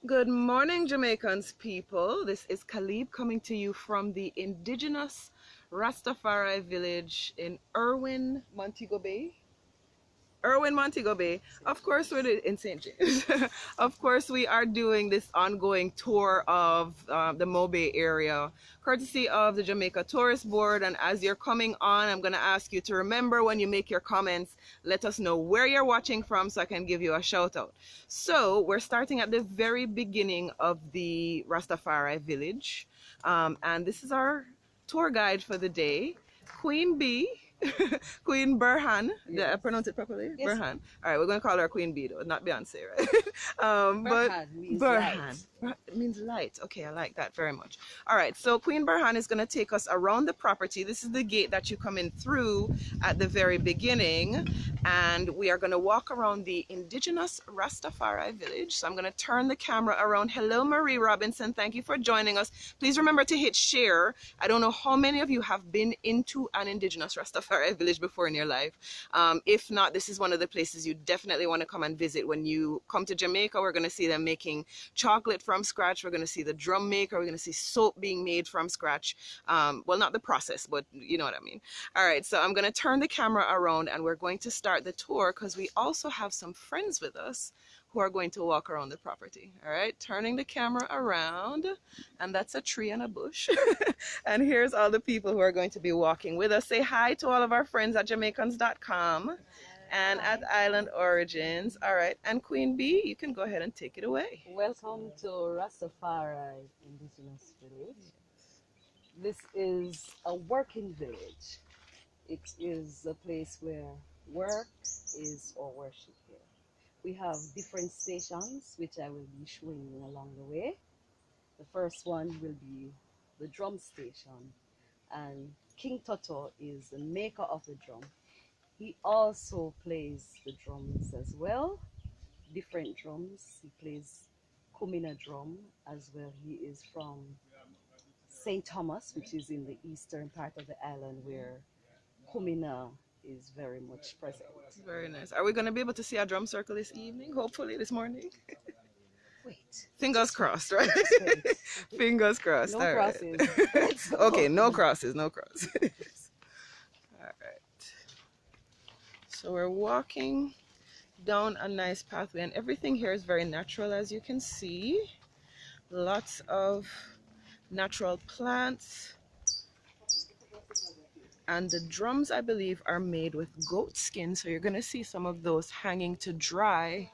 Good morning, Jamaicans people. This is Calibe coming to you from the Indigenous Rastafari village in Irwin, Montego Bay. Irwin, Montego Bay. Of course, we're in St. James. Of course, we are doing this ongoing tour of the Mobe area, courtesy of the Jamaica Tourist Board. And as you're coming on, I'm going to ask you to remember when you make your comments, let us know where you're watching from so I can give you a shout out. So we're starting at the very beginning of the Rastafari village. And this is our tour guide for the day, Queen Bee. Queen Berhan. Did I pronounce it properly? Yes. Berhan. All right, we're going to call her Queen Bee, though, not Beyonce, right? Berhan means light. It means light. Okay, I like that very much. All right, so Queen Berhan is going to take us around the property. This is the gate that you come in through at the very beginning, and we are going to walk around the Indigenous Rastafari village. So I'm going to turn the camera around. Hello, Marie Robinson. Thank you for joining us. Please remember to hit share. I don't know how many of you have been into an Indigenous Rastafari village before in your life. If not, this is one of the places you definitely want to come and visit. When you come to Jamaica, we're going to see them making chocolate from scratch. We're going to see the drum maker. We're going to see soap being made from scratch. Well, not the process, but you know what I mean. All right, so I'm going to turn the camera around and we're going to start the tour because we also have some friends with us who are going to walk around the property. All right, turning the camera around, and that's a tree and a bush. And here's all the people who are going to be walking with us. Say hi to all of our friends at Jamaicans.com and at Island Origins. All right, and Queen Bee, you can go ahead and take it away. Welcome to Rastafari Indigenous Village. This is a working village. It is a place where work is or worship here. We have different stations, which I will be showing you along the way. The first one will be the drum station, and King Toto is the maker of the drum. He also plays the drums as well, different drums. He plays Kumina drum as well. He is from St. Thomas, which is in the eastern part of the island where Kumina is very much present. Very nice. Are we going to be able to see our drum circle this evening? Hopefully this morning. Wait. Fingers crossed, right? Fingers crossed. No all crosses. Right. Okay, no crosses, no crosses. All right. So we're walking down a nice pathway, and everything here is very natural, as you can see. Lots of natural plants. And the drums, I believe, are made with goat skin. So you're going to see some of those hanging to dry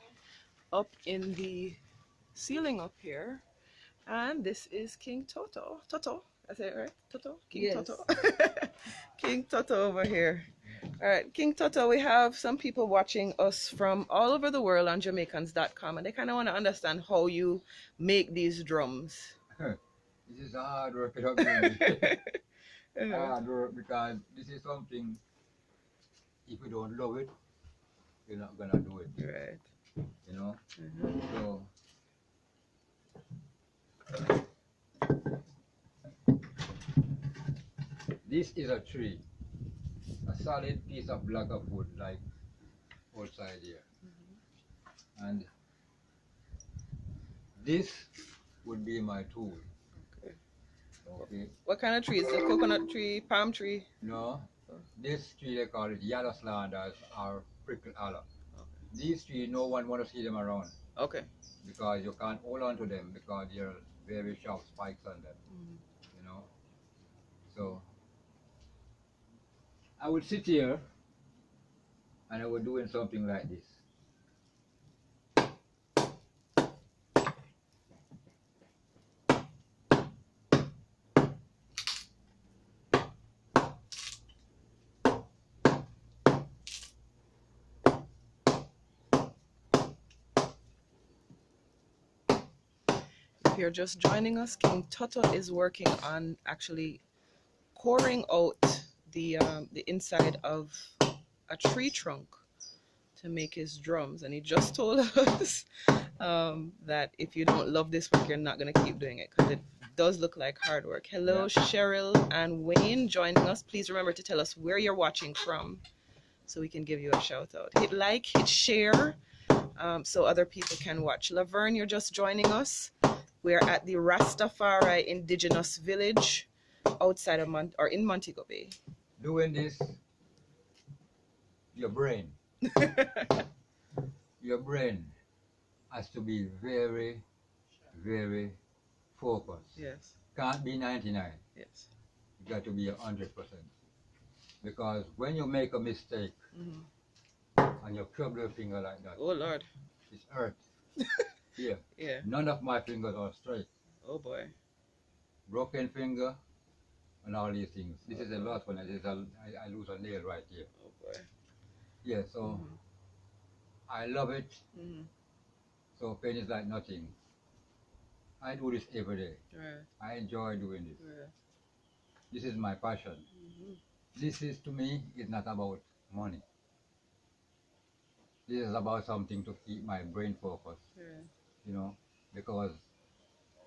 up in the ceiling up here. And this is King Toto. Toto, I say it right? Toto? King Yes. Toto. King Toto over here. All right, King Toto, we have some people watching us from all over the world on Jamaicans.com, and they kind of want to understand how you make these drums. This is hard work, hard work, because this is something, if you don't love it, you're not gonna do it. Right. You know? So this is a tree, a solid piece of block of wood like outside here. And this would be my tool. Okay. What kind of trees? The coconut tree, palm tree? No, this tree they call it yellow slanders or prickle aloe. Okay. These trees, no one want to see them around. Okay. Because you can't hold on to them because there are very sharp spikes on them. You know. So I would sit here and I would doing something like this. If you're just joining us, King Toto is working on actually coring out the inside of a tree trunk to make his drums, and he just told us that if you don't love this work, you're not going to keep doing it because it does look like hard work. Hello, Cheryl and Wayne joining us. Please remember to tell us where you're watching from so we can give you a shout out. Hit like, hit share. so other people can watch. Laverne, you're just joining us. We're at the Rastafari Indigenous Village outside of in Montego Bay. Doing this, your brain has to be very, very focused. Yes. Can't be 99. Yes. You got to be 100%. Because when you make a mistake and you curb your finger like that, Oh Lord. it's hurt. Here. Yeah. None of my fingers are straight. Oh boy. Broken finger and all these things. This is a lot when I lose a nail right here. Oh boy. Yeah, so I love it. So pain is like nothing. I do this every day. Right. I enjoy doing this. Right. This is my passion. This is, to me, is not about money. This is about something to keep my brain focused. Right. You know, because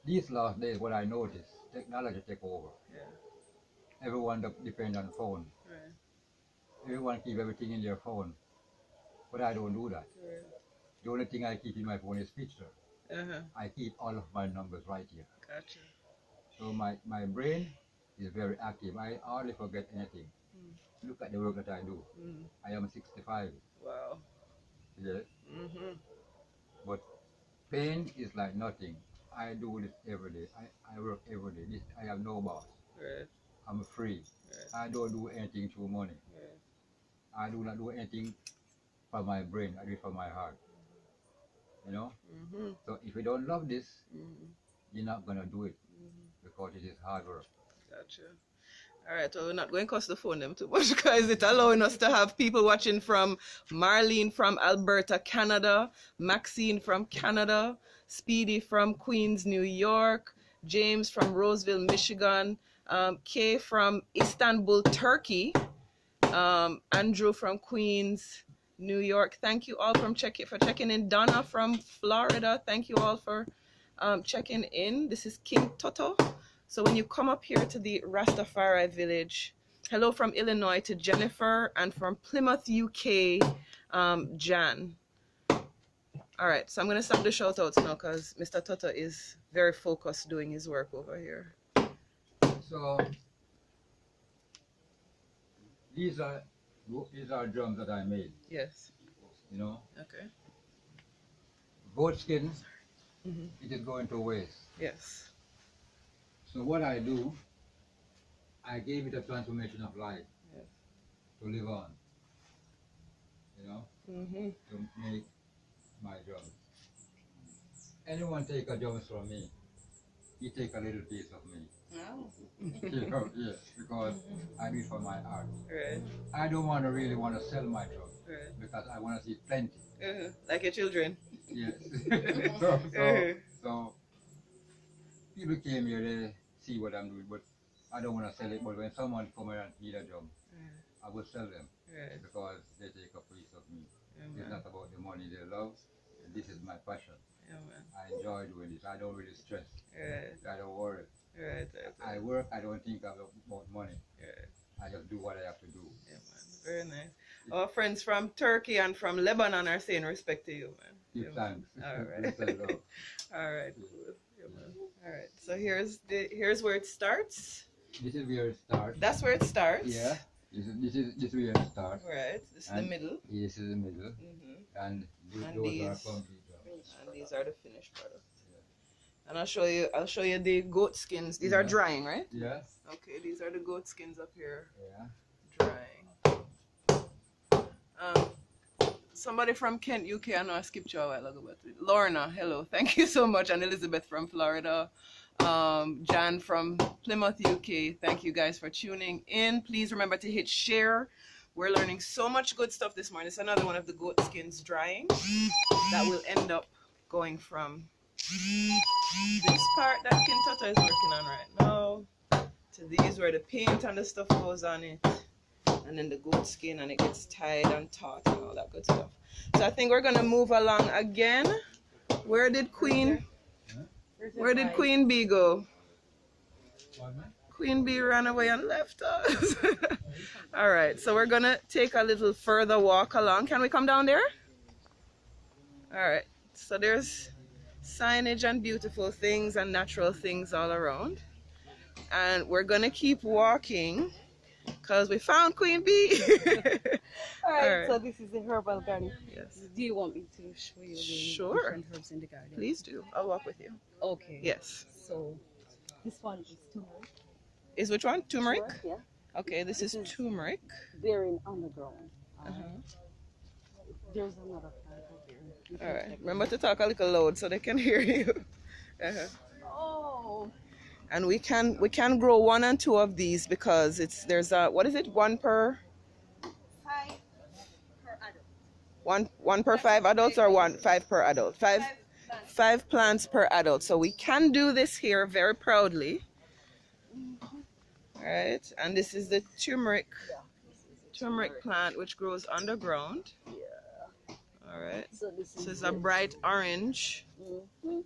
these last days, what I noticed, technology take over. Yeah. Everyone depends on phone. Right. Everyone keep everything in their phone. But I don't do that. Right. The only thing I keep in my phone is picture. Uh-huh. I keep all of my numbers right here. Gotcha. So my brain is very active. I hardly forget anything. Look at the work that I do. I am 65. Wow. Yes. But pain is like nothing. I do this every day. I work every day. I have no boss. Right. I'm free. Right. I don't do anything through money. Right. I do not do anything for my brain. I do it for my heart. You know? So if you don't love this, you're not going to do it because it is hard work. Gotcha. All right, well, we're not going to cost the phone them too much because it's allowing us to have people watching from Marlene from Alberta, Canada, Maxine from Canada, Speedy from Queens, New York, James from Roseville, Michigan, Kay from Istanbul, Turkey, Andrew from Queens, New York. Thank you all for checking in. Donna from Florida. Thank you all for checking in. This is King Toto. So when you come up here to the Rastafari village, hello from Illinois to Jennifer, and from Plymouth, UK, Jan. All right, so I'm going to stop the shout outs now because Mr. Toto is very focused doing his work over here. So these are drums that I made. Yes. You know? Okay. Goat skin, it is going to waste. Yes. So what I do, I gave it a transformation of life to live on, you know, to make my drums. Anyone take a drums from me, he take a little piece of me. Oh. You know, yes, because I do it for my art. Right. I don't really want to sell my drums because I want to see plenty. Like your children. Yes. so people came here, they see what I'm doing, but I don't want to sell it. But when someone come here and need a drum, I will sell them because they take a piece of me. It's not about the money they love. And this is my passion. I enjoy doing this. I don't really stress. I don't worry. I work. I don't think about money. I just do what I have to do. Very nice. Our friends from Turkey and from Lebanon are saying respect to you, man. Give thanks. All right. All right. Cool. All right. So here's where it starts. This is where it starts. That's where it starts. Yeah. This is where it starts. Right. This is the middle. This is the middle. And those are complete drums. And these are the finished products. And I'll show you the goat skins. These are drying, right? Yes. Okay, these are the goat skins up here. Yeah. Drying. Somebody from Kent, UK, I know I skipped you a while ago, but Lorna, hello. Thank you so much. And Elizabeth from Florida. Jan from Plymouth, UK. Thank you guys for tuning in. Please remember to hit share. We're learning so much good stuff this morning. It's another one of the goat skins drying that will end up going from this part that Kintata is working on right now to these where the paint and the stuff goes on it, and then the goat skin, and it gets tied and taut and all that good stuff. So I think we're gonna move along again. Where did Queen Bee go? Queen Bee ran away and left us. All right, so we're gonna take a little further walk along. Can we come down there? All right. So there's signage and beautiful things and natural things all around. And we're going to keep walking because we found Queen Bee. All right, All so right. this is the herbal garden. Yes. Do you want me to show you the Sure. different herbs in the garden? Please do. I'll walk with you. Okay. Yes. So this one is turmeric. Is which one? Turmeric? Yeah. Okay, this is turmeric. Bearing underground. Uh-huh. There's another plant out there. You can All right. check it Remember out. to talk a little loud so they can hear you. Uh-huh. Oh. And we can grow 1 and 2 of these because there's a, what is it, 1 per 5 per adult. one per 5 adults, or 5 per adult? Five plants per adult. So we can do this here very proudly. All right. And this is the turmeric plant, which grows underground. Yeah. All right. So this So is it's a bright orange. Mhm.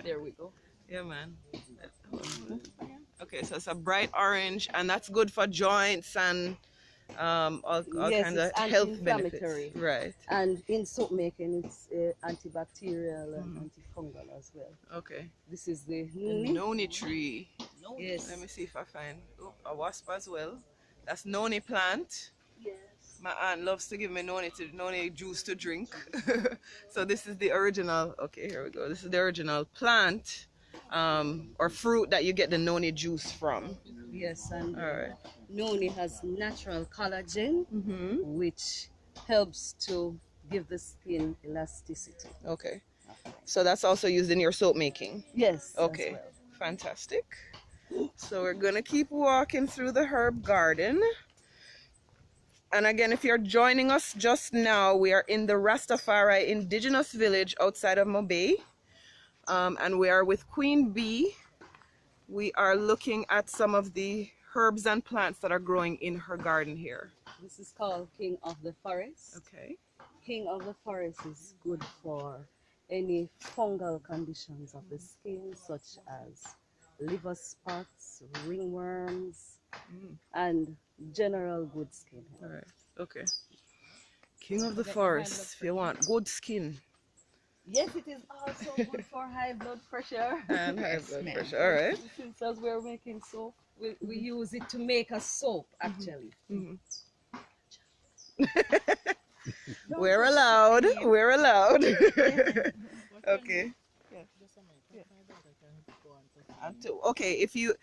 There we go. Yeah, man. Okay, so it's a bright orange, and that's good for joints and all Yes, kinds of it's health benefits. anti-inflammatory. Right. And in soap making, it's antibacterial and antifungal as well. Okay. This is the The noni tree. Yes. Let me see if I find a wasp as well. That's noni plant. Yes. My aunt loves to give me noni juice to drink. So this is the original. Okay, here we go. This is the original plant or fruit that you get the noni juice from. Yes, and All right. noni has natural collagen, which helps to give the skin elasticity. Okay. So that's also used in your soap making. Yes. Okay. As well. Fantastic. So we're gonna keep walking through the herb garden. And again, if you're joining us just now, we are in the Rastafari Indigenous village outside of Montego. And we are with Queen Bee. We are looking at some of the herbs and plants that are growing in her garden here. This is called King of the Forest. Okay. King of the Forest is good for any fungal conditions of the skin, such as liver spots, ringworms, and general good skin health. All right. Okay. King of the forest. If you want good skin Yes, it is also good for high blood pressure. and high blood pressure. All right. Since as we're making soap, we use it to make a soap, actually. We're allowed. We're allowed. Okay. Okay, if you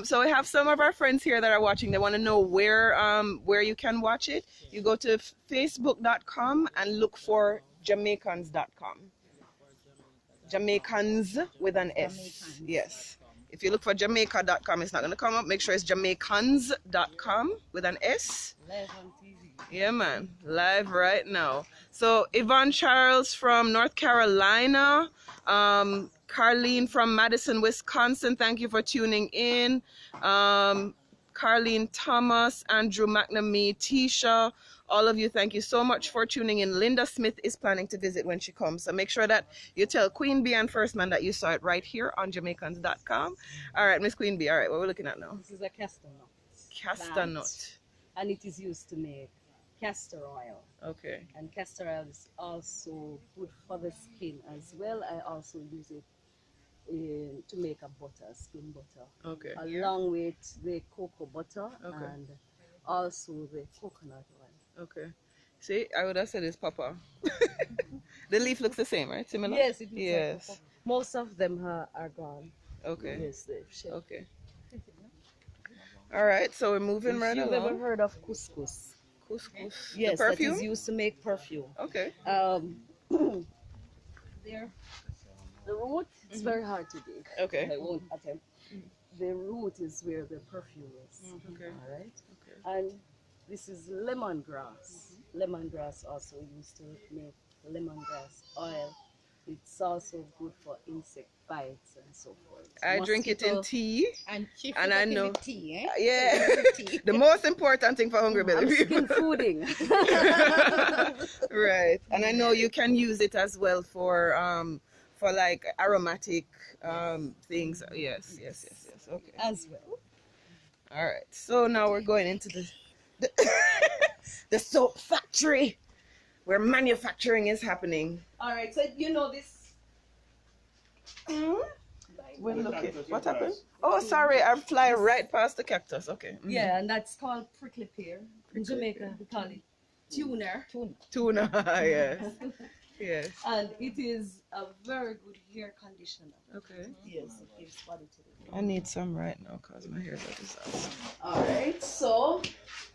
so we have some of our friends here that are watching. They want to know where you can watch it. You go to facebook.com and look for jamaicans.com. Jamaicans with an S. Yes. If you look for jamaica.com, it's not going to come up. Make sure it's jamaicans.com with an S. Live on TV. Yeah, man. Live right now. So Yvonne Charles from North Carolina. Carlene from Madison, Wisconsin. Thank you for tuning in. Carlene Thomas, Andrew McNamee, Tisha. All of you, thank you so much for tuning in. Linda Smith is planning to visit when she comes. So make sure that you tell Queen Bee and First Man that you saw it right here on Jamaicans.com. All right, Miss Queen Bee. All right, what are we looking at now? This is a castor nut. Castor plant, nut. And it is used to make castor oil. Okay. And castor oil is also good for the skin as well. I also use it to make a butter, skin butter. Okay. Along with the cocoa butter Okay. and also the coconut oil. Okay. See, I would have said it's Papa. The leaf looks the same, right? Similar? Yes, it is. Yes. Like most of them are gone. Okay. Yes, they've shed. Okay. All right, so we're moving right You've ever along. heard of couscous? Couscous. Yes, The perfume? that is used to make perfume. Okay. There, the root is very hard to dig. Okay. I won't attempt. The root is where the perfume is. Okay. All right. Okay. And this is lemongrass. Lemongrass also used to make lemongrass oil. It's also good for insect bites and so forth. I drink it in tea. And I know. tea, eh? Yeah. The most important thing for hungry belly I'm people. skin fooding. Right. And I know you can use it as well for like aromatic things. Yes. Okay. As well. All right. So now we're going into the the soap factory. where manufacturing is happening. All right, so you know this. We're looking. What happened? Oh, sorry, I fly right past the cactus. Okay. Yeah, and that's called prickly pear. In Jamaica, we call it tuner. Tuna. Yes. Yes. And it is a very good hair conditioner. Okay. Yes, it gives body to the I need some right now because my hair's a disaster. All right, so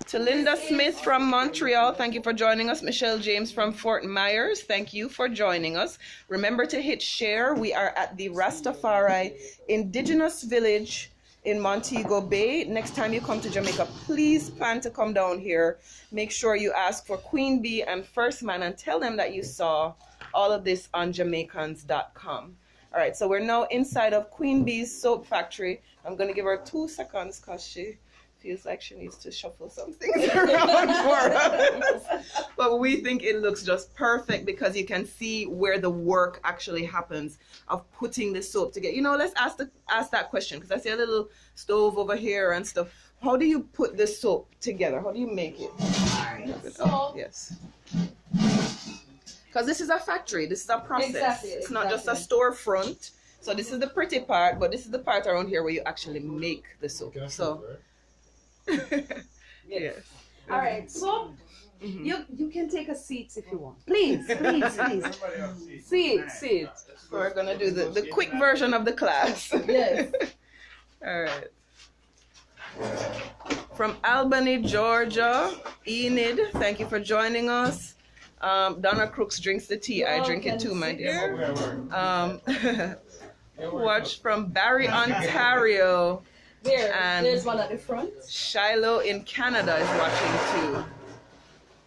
To Linda Smith from Montreal, thank you for joining us. Michelle James from Fort Myers, thank you for joining us. Remember to hit share. We are at the Rastafari Indigenous Village in Montego Bay. Next time you come to Jamaica, please plan to come down here. Make sure you ask for Queen Bee and First Man and tell them that you saw all of this on Jamaicans.com. All right, so we're now inside of Queen Bee's soap factory. I'm going to give her 2 seconds because she feels like she needs to shuffle some things around for us. But we think it looks just perfect because you can see where the work actually happens of putting the soap together. You know, let's ask that question because I see a little stove over here and stuff. How do you put the soap together? How do you make it? Oh, yes. Because this is a factory. This is a process. Exactly, it's not just a storefront. So this is the pretty part, but this is the part around here where you actually make the soap. So, yes. All right, so you can take a seat if you want. Please, please, please. Sit. We're going to do the quick version of the class. Yes. All right. From Albany, Georgia, Enid, thank you for joining us. Donna Crooks drinks the tea. I drink it too, my dear. Watch from Barrie, Ontario. There's one at the front. Shiloh in Canada is watching too.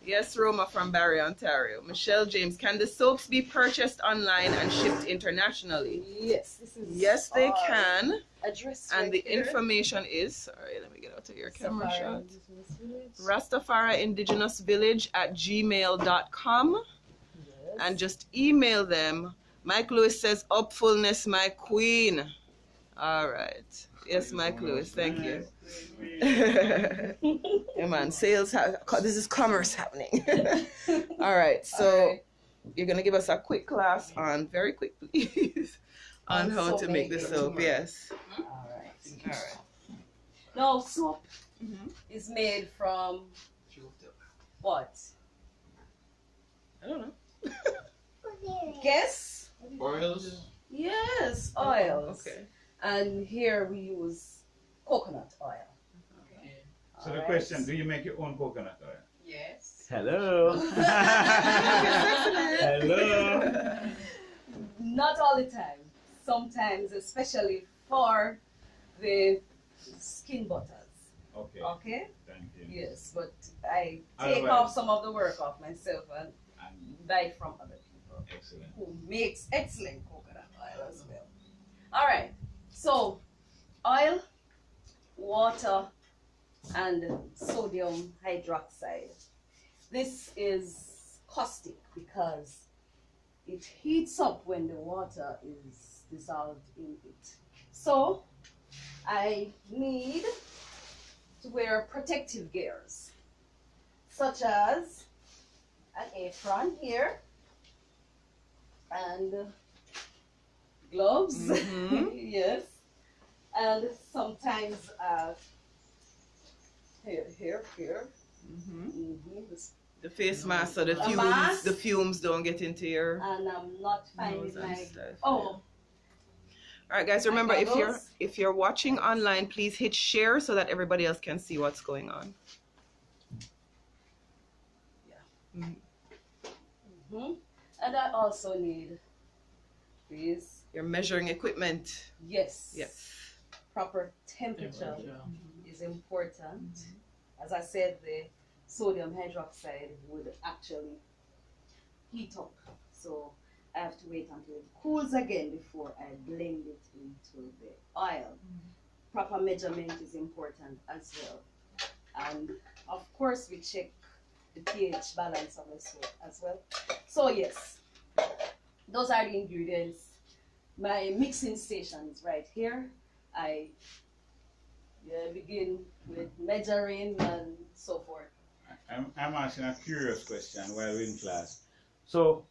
Yes, Roma from Barrie, Ontario. Michelle James, can the soaps be purchased online and shipped internationally? Yes. Yes, they can. Address and right the here. information is, sorry, let me get out of your camera shot. Rastafari Rastafari Indigenous Village at gmail.com. Yes. And just email them. Mike Lewis says, upfulness, my queen. All right. Yes, Mike Lewis, thank you. Yeah, man, sales, this is commerce happening. All right, so you're going to give us a quick class on, very quick, please, on how to make the soap. Yes. All right. Now, soap is made from what? I don't know. Guess? Oils? Yes, oils. Okay. And here we use coconut oil. Okay. So the question, do you make your own coconut oil? Yes. Hello. Hello. Not all the time. Sometimes, especially for the skin butters. Okay. Okay? Thank you. Yes, but I take Otherwise- off some of the work off myself and buy it from other people Excellent. who makes excellent coconut oil as well. All right. So, oil, water, and sodium hydroxide. This is caustic because it heats up when the water is dissolved in it. So, I need to wear protective gears, such as an apron here and gloves. Yes. And sometimes here. The face mask so the mask. fumes don't get into your And I'm not finding nose and my stuff. oh. All right, guys, remember My goggles. if you're watching online, please hit share so that everybody else can see what's going on. And I also need this. Your measuring equipment. Yes. Yes. Proper temperature is important. As I said, the sodium hydroxide would actually heat up. So I have to wait until it cools again before I blend it into the oil. Proper measurement is important as well. And of course we check the pH balance of the soap as well. So yes, those are the ingredients. My mixing station is right here. I begin with measuring and so forth. I'm asking a curious question while we're in class. So,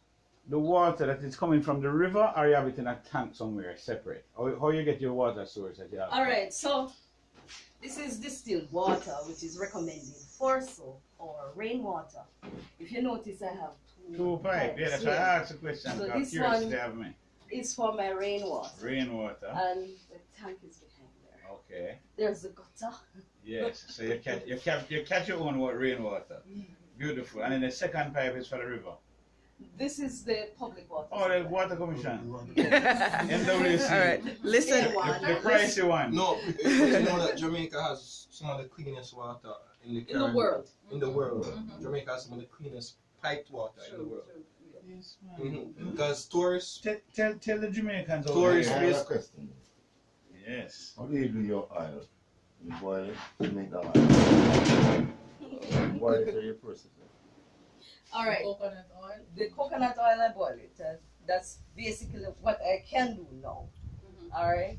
the water that is coming from the river, or you have it in a tank somewhere separate? How you get your water source that you have? Alright, so this is distilled water, which is recommended for soap or rainwater. If you notice, I have Two pipes. Yeah, that's why I asked the question. So I'm this curious one to have me. is for my rainwater. Rainwater. And the tank is behind there. Okay. There's the gutter. Yes. So you catch your own rainwater. Beautiful. And then the second pipe is for the river. This is the public water. Oh, the water commission. NWC. All right, listen. The pricey one. No, because you know that Jamaica has some of the cleanest water in the Caribbean. world. In the world. Jamaica has some of the cleanest piped water in the world. Yes, man. Because tourists, Tell the Jamaicans over Tourist here. I have a question. Yes. How do you do your oil? You boil it to make the oil. You boil it or you process it? All right. Coconut oil. The coconut oil, I boil it. That's basically what I can do now. All right.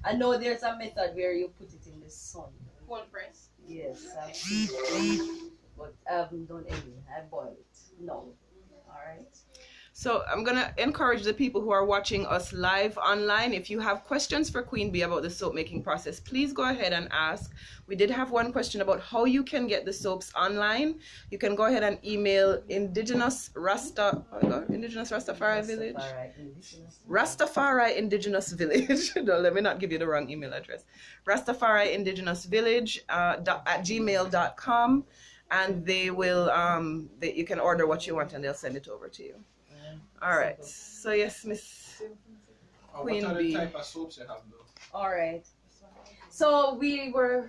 I know there's a method where you put it in the sun. Cold press. Yes, I've seen it, but I haven't done any. I boil it. No. All right. So I'm gonna encourage the people who are watching us live online. If you have questions for Queen Bee about the soap making process, please go ahead and ask. We did have one question about how you can get the soaps online. You can go ahead and email Indigenous Rastafari Village. Rastafari Indigenous Village. No, let me not give you the wrong email address. Rastafari Indigenous Village at gmail.com, and they will you can order what you want and they'll send it over to you. All right. So yes, Miss Queen what are Bee. the type of soaps you have though? All right. So we were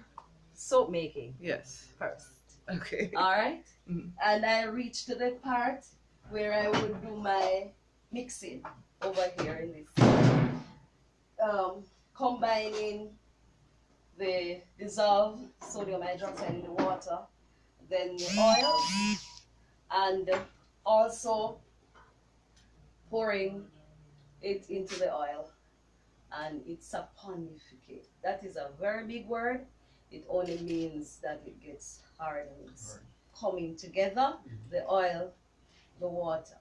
soap making Yes. first. Okay. All right. Mhm. And I reached to the part where I would do my mixing over here in this. Combining the dissolved sodium hydroxide in the water, then the oil, and also pouring it into the oil, and it's a saponificate. That is a very big word. It only means that it gets hard and it's coming together, the oil, the water,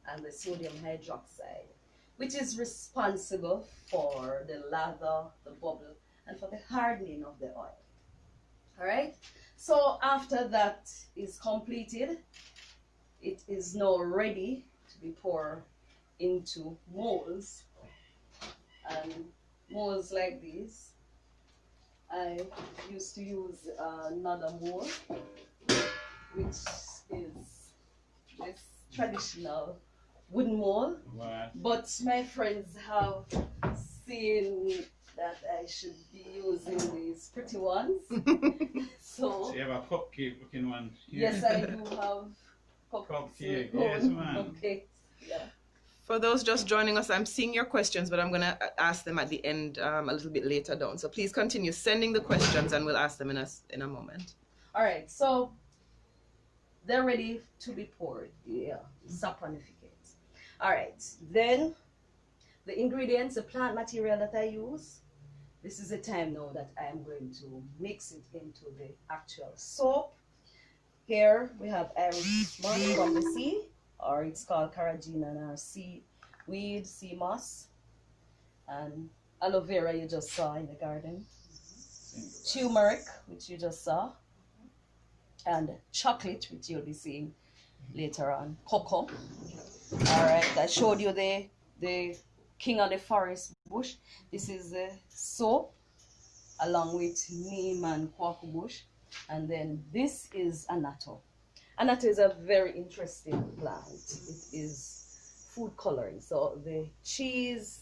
and the sodium hydroxide, which is responsible for the lather, the bubble, and for the hardening of the oil. All right? So after that is completed, it is now ready to be poured into molds. And molds like these, I used to use another mold, which is this traditional wooden mold. What? But my friends have seen that I should be using these pretty ones. So So you have a cupcake looking one here. yes, I do have Cupcake, Oh, yes, ma'am. cupcakes. Yeah. For those just joining us, I'm seeing your questions, but I'm going to ask them at the end a little bit later down. So please continue sending the questions and we'll ask them in a moment. All right, so they're ready to be poured. Yeah, saponificate. All right, then the ingredients, the plant material that I use, this is the time now that I am going to mix it into the actual soap. Here we have Irish moss from the sea, or it's called carrageenan or seaweed, sea moss, and aloe vera you just saw in the garden, turmeric, which you just saw, and chocolate, which you'll be seeing later on, cocoa. All right, I showed you the king of the forest bush. This is the soap along with neem and kwaku bush. And then this is annatto. Annatto is a very interesting plant. It is food coloring. So the cheese,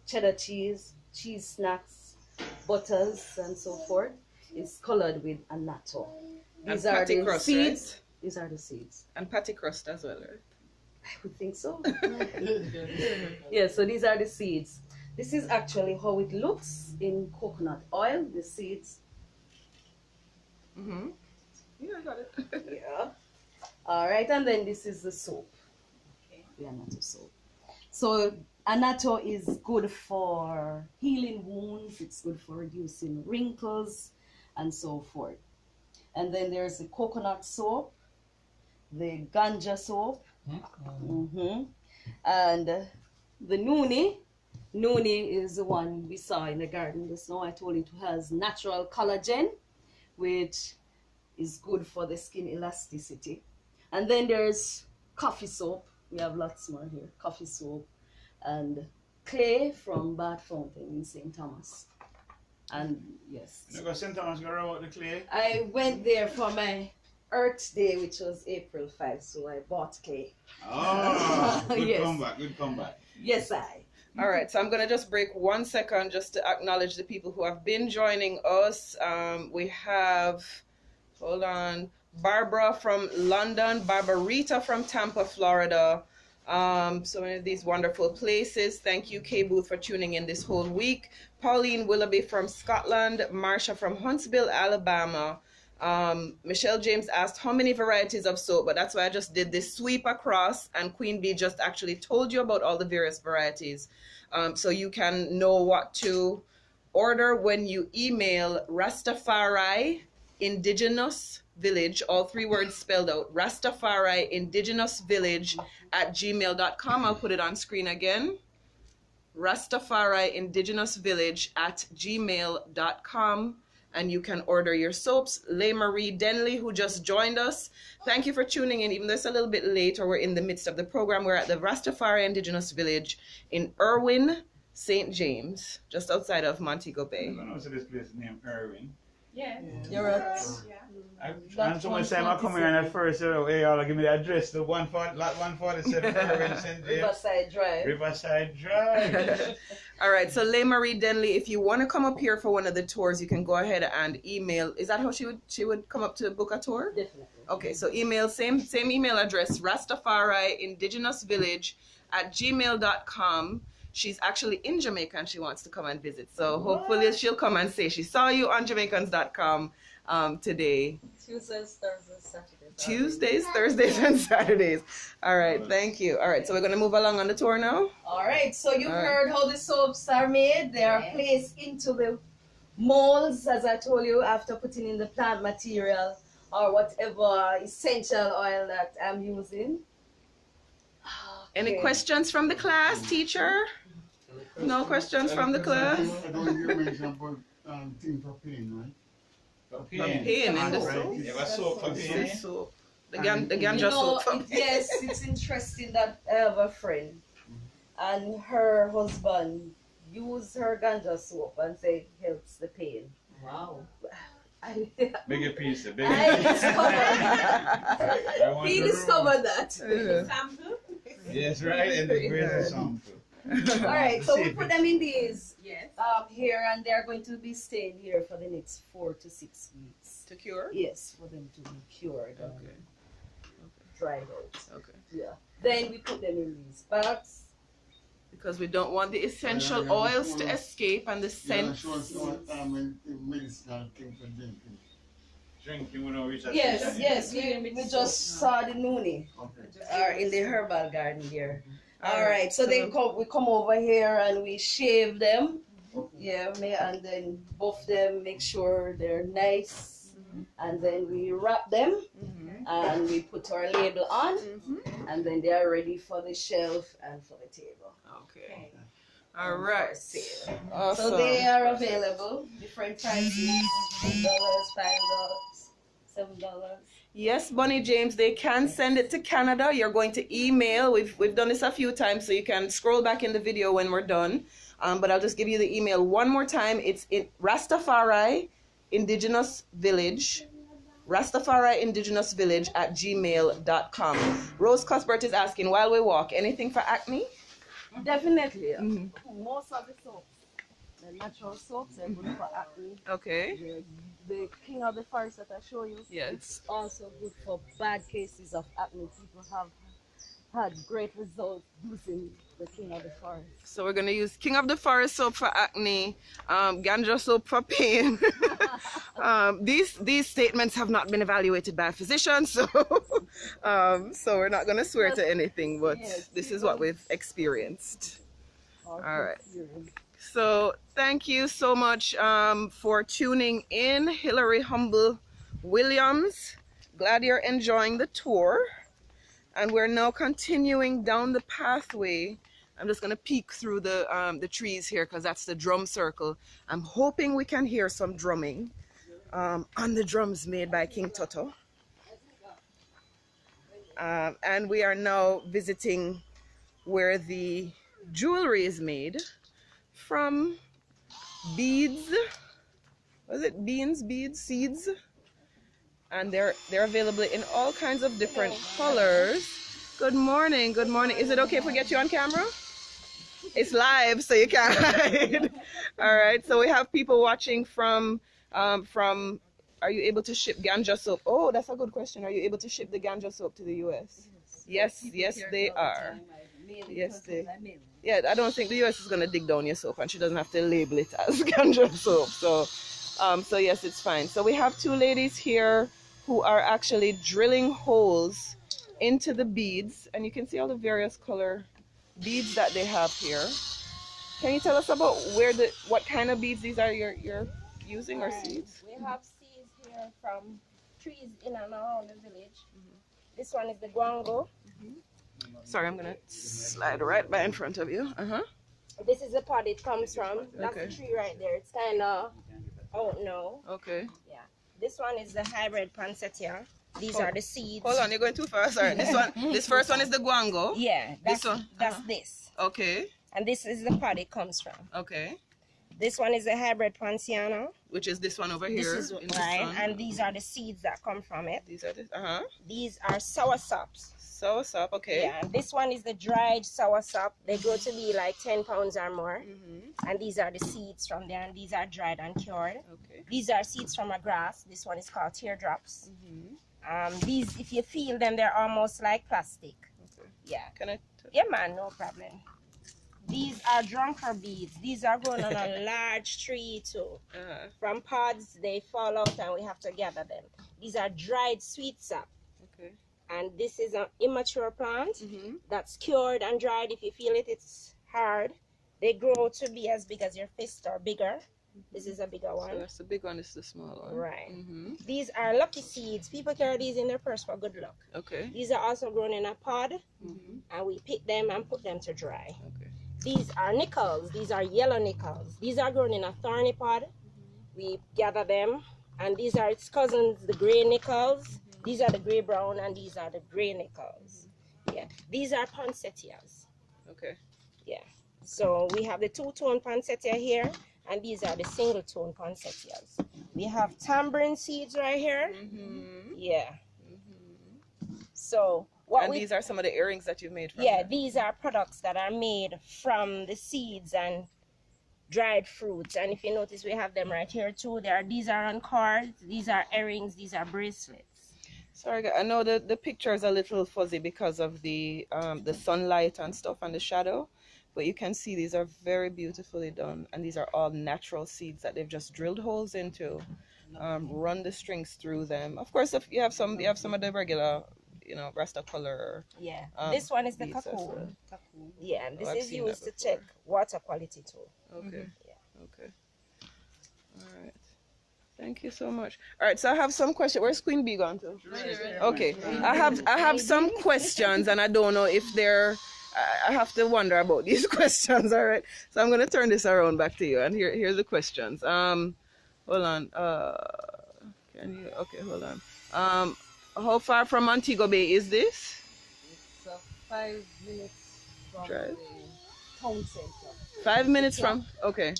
cheddar cheese, cheese snacks, butters, and so forth is colored with annatto. These And are patty the crust, seeds. right? These are the seeds. And patty crust as well, right? I would think so. Yeah, so these are the seeds. This is actually how it looks in coconut oil, the seeds. Mm-hmm. Yeah, I got it. Yeah. All right, and then this is the soap. Okay. The annatto soap. So annatto is good for healing wounds. It's good for reducing wrinkles and so forth. And then there's the coconut soap. the ganja soap, and the nuni. Nuni is the one we saw in the garden just now. I told you it has natural collagen, which is good for the skin elasticity. And then there's coffee soap. We have lots more here. Coffee soap and clay from Bath Fountain in St. Thomas. And yes. You go St. Thomas, go rub out the clay? I went there for my Earth Day, which was April 5, so I bought clay. Oh, good Yes. comeback, good comeback. Yes, I. All right, so I'm going to just break 1 second just to acknowledge the people who have been joining us. We have, hold on, Barbara from London, Barbarita from Tampa, Florida. So many of these wonderful places. Thank you, K Booth, for tuning in this whole week. Pauline Willoughby from Scotland, Marsha from Huntsville, Alabama. Michelle James asked how many varieties of soap, but that's why I just did this sweep across, and Queen Bee just actually told you about all the various varieties. So you can know what to order when you email Rastafari Indigenous Village, all 3 words spelled out, Rastafari Indigenous Village at gmail.com. I'll put it on screen again. Rastafari Indigenous Village at gmail.com. And you can order your soaps. Leigh Marie Denley, who just joined us, thank you for tuning in. Even though it's a little bit late or we're in the midst of the program, we're at the Rastafari Indigenous Village in Irwin, St. James, just outside of Montego Bay. I don't know, so this place is named Irwin. Yeah. You're right. And so much time I come here and at first, hey, y'all give me the address, the lot 147 Irwin, St. James. Riverside Drive. Riverside Drive. All right, so Leigh Marie Denley, if you want to come up here for one of the tours, you can go ahead and email. Is that how she would come up to book a tour? Definitely. Okay, so email, same email address, Rastafari Indigenous Village at gmail.com. She's actually in Jamaica and she wants to come and visit. So hopefully she'll come and say she saw you on Jamaicans.com today. Tuesdays, Thursdays, Saturdays. Tuesdays, Thursdays, and Saturdays. All right, thank you. All right, so we're going to move along on the tour now. All right, so you All right. heard how the soaps are made. They are placed into the molds, as I told you, after putting in the plant material or whatever essential oil that I'm using. Any Okay. questions from the class, teacher? No questions from the class? I don't hear mention about thing for pain, right? For Pain in the Right. soap. You have a soap for pain? Soap. The ganja You know, soap. yes, it's interesting that I have a friend and her husband used her ganja soap and say it helps the pain. Wow. Bigger piece, bigger I piece. discovered, he discovered that. Sample? Yes, right, and the greatest sample. All right, so we put them in these Yes. here, and they're going to be staying here for the next 4 to 6 weeks. To cure? Yes, for them to be cured and Okay. dried out. Okay. Yeah. Then we put them in these bags. Because we don't want the essential Yeah, oils to escape and the Yeah, scent. sure, medicinal thing for drinking. Drinking when we reach that Yes, station. yes, we just saw the noonie in the herbal garden here. All right, so we come over here and we shave them. Yeah, and then buff them, make sure they're nice, and then we wrap them and we put our label on, and then they are ready for the shelf and for the table. Okay. All right. Sale. Awesome. So they are available, different prices, $3, $5, $7. Yes, Bonnie James, they can send it to Canada. You're going to email. We've done this a few times, so you can scroll back in the video when we're done. But I'll just give you the email one more time. It's in Rastafari Indigenous Village. Rastafari Indigenous Village at gmail.com. Rose Cuthbert is asking, while we walk, anything for acne? Definitely. Most of the soaps, the natural soaps, are good for acne. Okay. The King of the Forest that I show you, Yes. it's also good for bad cases of acne. People have had great results using the King of the Forest. So we're going to use King of the Forest soap for acne, ganja soap for pain. These statements have not been evaluated by a physician, so so we're not going to swear to anything, but this is what we've experienced. All right. So thank you so much for tuning in, Hillary Humble Williams. Glad you're enjoying the tour. And we're now continuing down the pathway. I'm just gonna peek through the trees here because that's the drum circle. I'm hoping we can hear some drumming on the drums made by King Toto. And we are now visiting where the jewelry is made from beads. Was it beans, beads, seeds? And they're available in all kinds of different colors. Good morning, good morning. Is it okay if we get you on camera? It's live, so you can't hide. All right, so we have people watching from, are you able to ship ganja soap? Oh, that's a good question. Are you able to ship the ganja soap to the US? Yes, yes, they are. Yes, they. Yeah, I don't think the US is gonna dig down your soap, and she doesn't have to label it as ganja soap. So yes, it's fine. So we have two ladies here who are actually drilling holes into the beads, and you can see all the various color beads that they have here. Can you tell us about what kind of beads these are you're using, or seeds? We have seeds here from trees in and around the village. This one is the guango. Sorry, I'm gonna slide right by in front of you. This is the pod it comes from. That's Okay. the tree right there. It's kind of out now. Okay. Yeah. This one is the hybrid poinsettia. These are the seeds. Hold on, you're going too far. Sorry. This first one is the guango. Yeah. This one. That's this. Okay. And this is the pod it comes from. Okay. This one is the hybrid poinciana. Which is this one over This here. is in the right, sun. and these are the seeds that come from it. These are the These are soursops. Soursop. Okay. Yeah, and this one is the dried soursop. They grow to be like 10 pounds or more. And these are the seeds from there, and these are dried and cured. Okay. These are seeds from a grass. This one is called teardrops. These, if you feel them, they're almost like plastic. Okay. Yeah. Can I? Yeah, man, no problem. These are drunker beads. These are grown on a large tree too. From pods, they fall out and we have to gather them. These are dried sweet sap. Okay. And this is an immature plant that's cured and dried. If you feel it, it's hard. They grow to be as big as your fist or bigger. This is a bigger one. So that's the big one, this is the small one. Right. These are lucky seeds. People carry these in their purse for good luck. Okay. These are also grown in a pod, and we pick them and put them to dry. Okay. These are nickels. These are yellow nickels. These are grown in a thorny pod. We gather them, and these are its cousins, the gray nickels. These are the gray brown, and these are the gray nickels. Yeah. These are poinsettias. Okay. Yeah. So we have the two-tone poinsettia here, and these are the single-tone poinsettias. We have tambourine seeds right here. Yeah. So these are some of the earrings that you've made from yeah, her. these are products that are made from the seeds and dried fruits. And if you notice, we have them right here too. These are on cords. These are earrings. These are bracelets. Sorry, I know the picture is a little fuzzy because of the sunlight and stuff and the shadow, but you can see these are very beautifully done, and these are all natural seeds that they've just drilled holes into, run the strings through them. Of course, if you have some of the regular, Rasta color. Yeah, this one is the beads as cocoon. well. Yeah, and this I've is seen used that to check water quality too. Okay. Okay. All right. Thank you so much. All right, so I have some questions. Where's Queen Bee gone to? Okay, I have some questions, and I don't know if they're. I have to wonder about these questions. All right, so I'm gonna turn this around back to you, and here's the questions. Hold on. Can you? Okay, hold on. How far from Montego Bay is this? It's 5 minutes from Drive. the town center. 5 minutes from. Okay.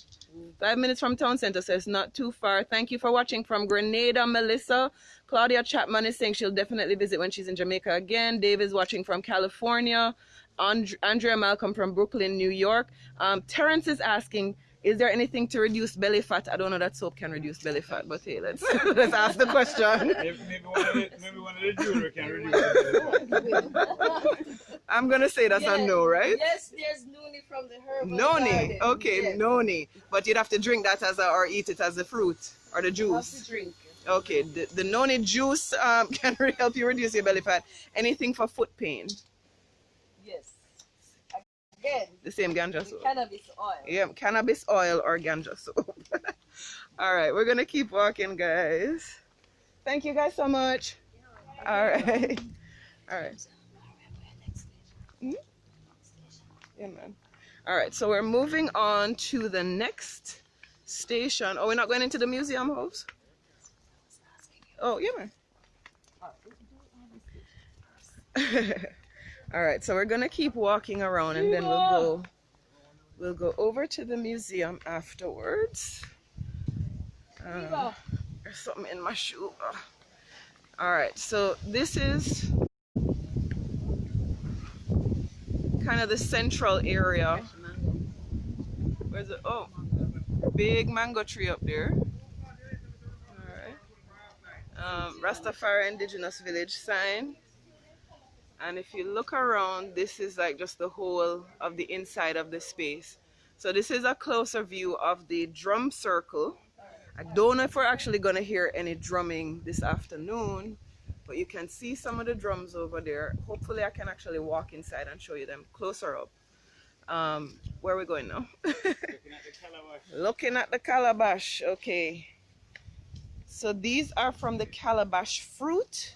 5 minutes from town center, so it's not too far. Thank you for watching from Grenada, Melissa. Claudia Chapman is saying she'll definitely visit when she's in Jamaica again. Dave is watching from California. Andrea Malcolm from Brooklyn, New York. Terrence is asking, is there anything to reduce belly fat? I don't know that soap can reduce belly fat, but hey, let's ask the question. Maybe one of the jewelry can reduce it. I'm gonna say that's a no, right? Yes, there's noni from the herbal Noni, garden. okay, Yes. noni. But you'd have to drink that or eat it as a fruit or the You have juice. to drink. Okay, the noni juice can help you reduce your belly fat. Anything for foot pain? Yes. Again, The same ganja the soap. cannabis oil. Yeah, cannabis oil or ganja soap. All right, we're gonna keep walking, guys. Thank you guys so much. All right. All right. Yeah, man. All right, so we're moving on to the next station. Oh, we're not going into the museum house? Oh, yeah, man. All right, so we're gonna keep walking around, and then we'll go over to the museum afterwards. There's something in my shoe. All right, so this is kind of the central area. Where's it? Oh, big mango tree up there. All right. Rastafari Indigenous Village sign. And if you look around, this is like just the whole of the inside of the space. So this is a closer view of the drum circle. I don't know if we're actually going to hear any drumming this afternoon, but you can see some of the drums over there. Hopefully I can actually walk inside and show you them closer up. Where are we going now? Looking at the calabash. Okay. So these are from the calabash fruit.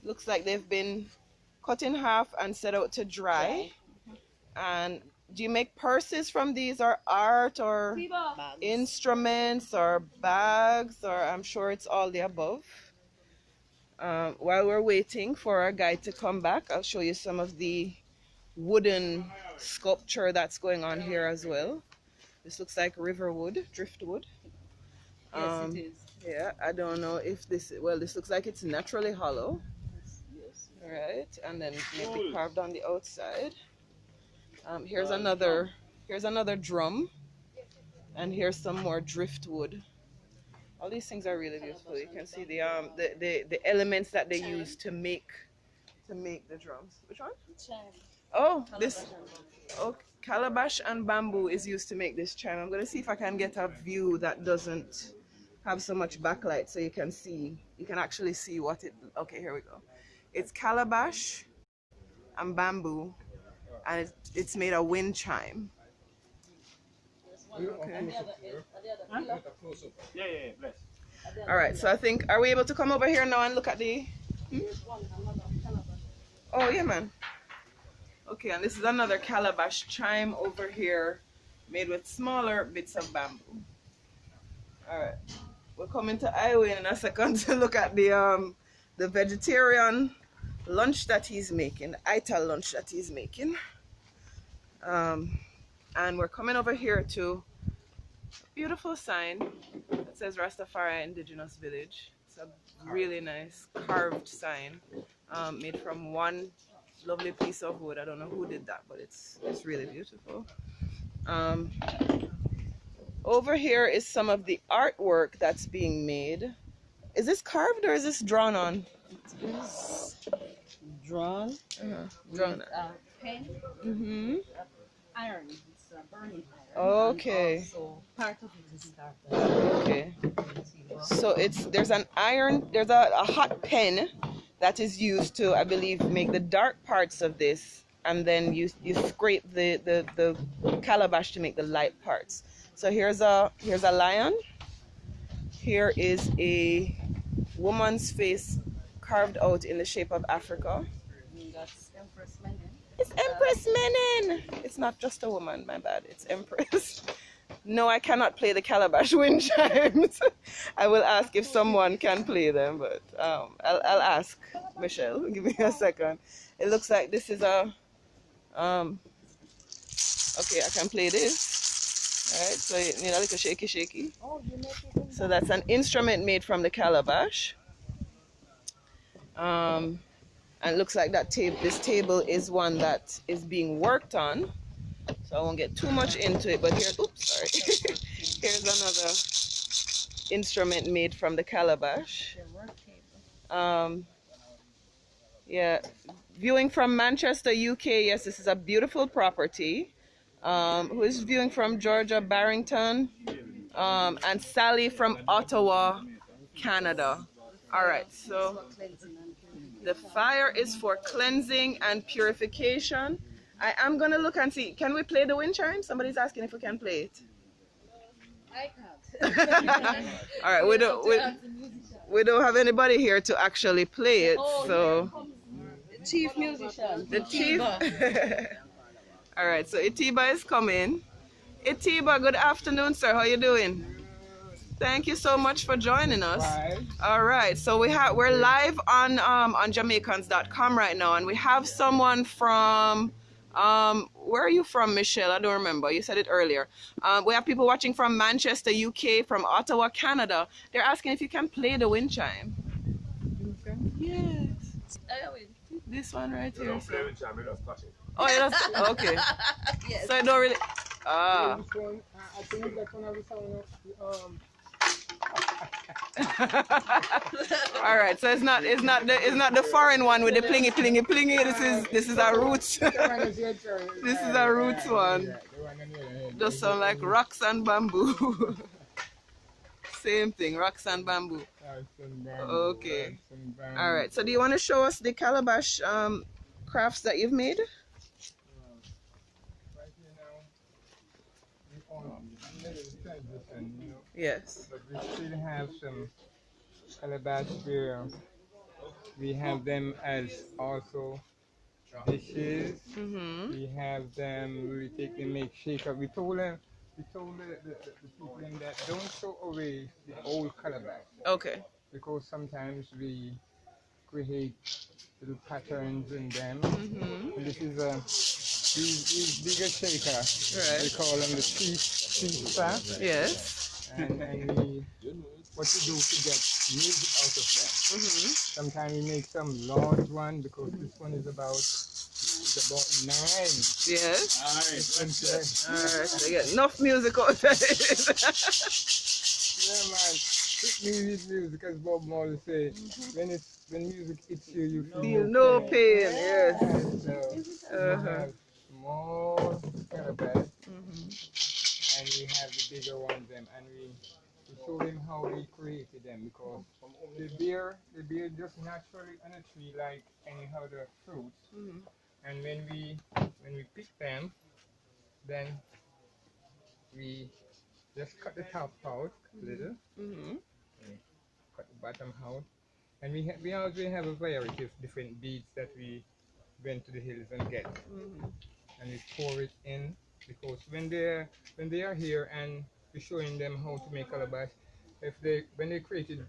Looks like they've been cut in half and set out to dry. And do you make purses from these, or art, or instruments, or bags, or I'm sure it's all the above? While we're waiting for our guide to come back, I'll show you some of the wooden sculpture that's going on here as well. This looks like river wood, driftwood. Yes, it is. Yeah, I don't know if this, well, this looks like it's naturally hollow. Yes. Right, and then maybe carved on the outside. Here's another drum, and here's some more driftwood. All these things are really beautiful. You can see the elements that they use to make the drums. Which one? Oh, this. Oh, calabash and bamboo is used to make this chime. I'm gonna see if I can get a view that doesn't have so much backlight, so you can actually see what it. Okay, here we go. It's calabash and bamboo, and it's made a wind chime. Okay. Yeah, bless. All right, so I think, are we able to come over here now and look at the? Oh yeah, man. Okay, and this is another calabash chime over here, made with smaller bits of bamboo. All right, we're coming to Irwin in a second to look at the vegetarian lunch that he's making, the Ital lunch that he's making. And we're coming over here to a beautiful sign that says Rastafari Indigenous Village. It's a really nice carved sign, made from one lovely piece of wood. I don't know who did that, but it's really beautiful. Over here is some of the artwork that's being made. Is this carved or is this drawn on? It is drawn. Drawn. Pen. Iron. It's burning iron. Okay. So part of it is started. Okay. So there's an iron. There's a hot pen that is used to, I believe, make the dark parts of this, and then you scrape the calabash to make the light parts. So here's a lion. Here is a woman's face carved out in the shape of Africa. That's Empress Menen. It's Empress Menen. It's not just a woman, my bad. It's Empress. No, I cannot play the calabash wind chimes. I will ask if someone can play them, but I'll ask Michelle. Give me a second. It looks like this is a okay, I can play this. All right, so you need a little shaky. So that's an instrument made from the calabash. And it looks like that this table is one that is being worked on. So I won't get too much into it, but here's another instrument made from the calabash. Yeah, viewing from Manchester, UK. Yes, this is a beautiful property. Who is viewing from Georgia, Barrington, and Sally from Ottawa, Canada. All right, so the fire is for cleansing and purification. I am going to look and see. Can we play the wind chime? Somebody's asking if we can play it. I can't. All right, we don't have anybody here to actually play it, so Chief musician. The chief. All right, so Itiba is coming. Itiba, good afternoon, sir. How you doing? Thank you so much for joining us. All right, so we're live on Jamaicans.com right now, and we have someone from where are you from, Michelle? I don't remember. You said it earlier. We have people watching from Manchester, UK, from Ottawa, Canada. They're asking if you can play the wind chime. Yes. This one right here. So. Oh, yeah, that's okay. Yes. So I don't really. Ah. I think that's one of the songs. All right, so it's not the foreign one with the plingy plingy plingy. This is our roots. This is our roots one. Just sound like rocks and bamboo. Same thing, rocks and bamboo. Okay. All right. So do you want to show us the calabash crafts that you've made? Yes. But we still have some calabash where we have them as also dishes. We have them, we take them, make shaker. We told the people that don't throw away the old calabash. Okay. Because sometimes we create little patterns in them. And this is these bigger shaker. Right. We call them the teeth. Yes. And we, what we do to get music out of them. Sometimes we make some large one because this one is about 9. Yes. All right. They get enough music out of it. Yeah, man. Music, as Bob Marley say, when music hits you, you feel no pain. Yes. So we have small calabash. And we have the bigger ones, and we show them how we created them, because they bear just naturally on a tree like any other fruits. And when we pick them, then we just cut the top out a little, cut the bottom out, and we also have a variety of different beads that we went to the hills and get, and we pour it in. Because when they are here and we're showing them how to make calabash, when they created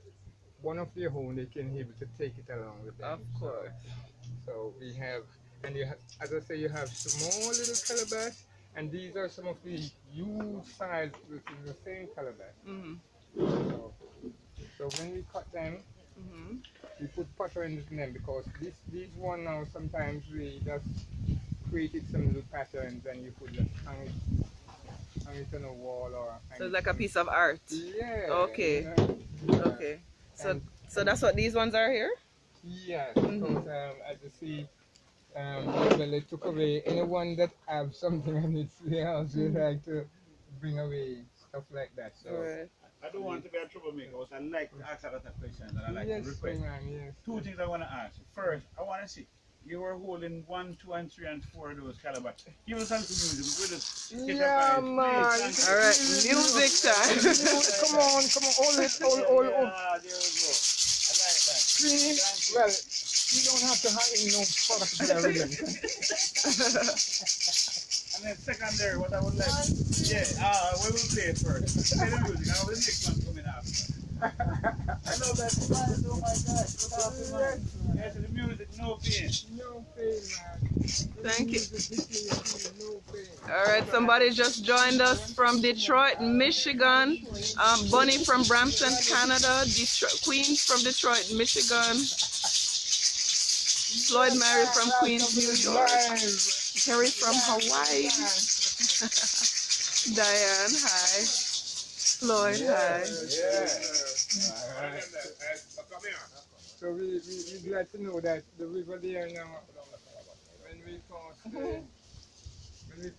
one of their own, they can be able to take it along with them. Of course. So we have, and as I say, you have small little calabash, and these are some of the huge size, which is the same calabash. So when we cut them, we put patterns in them, because these one now sometimes we just created some little patterns and you could just hang it on a wall or so it's like a piece of art. Yeah. Okay. Okay. So that's what these ones are here? Yeah. Because as you see, well, they took away anyone that have something on its house, we like to bring away stuff like that. So I don't want to be a troublemaker, but I like to ask a lot of questions and I like to request. Yes. 2 things I want to ask. First, I want to see. You were holding 1, 2, and 3, and 4 of those calabash. Give us some music. Yeah, man. All right, music time. Come on, hold it. Yeah, there we go. I like that. Well, you don't have to hide no product there, really. And then secondary, what I would like. We will play it first. Play the music. Now the next one coming after. I love that. Oh my God. What happened, man? Yes, the music, no pain. No pain, man. Thank you. No pain. All right, somebody just joined us from Detroit, Michigan. Bunny from Brampton, Canada. Queens from Detroit, Michigan. Floyd Mary from Queens, New York. Terry from Hawaii. Diane, hi. Floyd, hi. So we're glad to know that the river there now, when we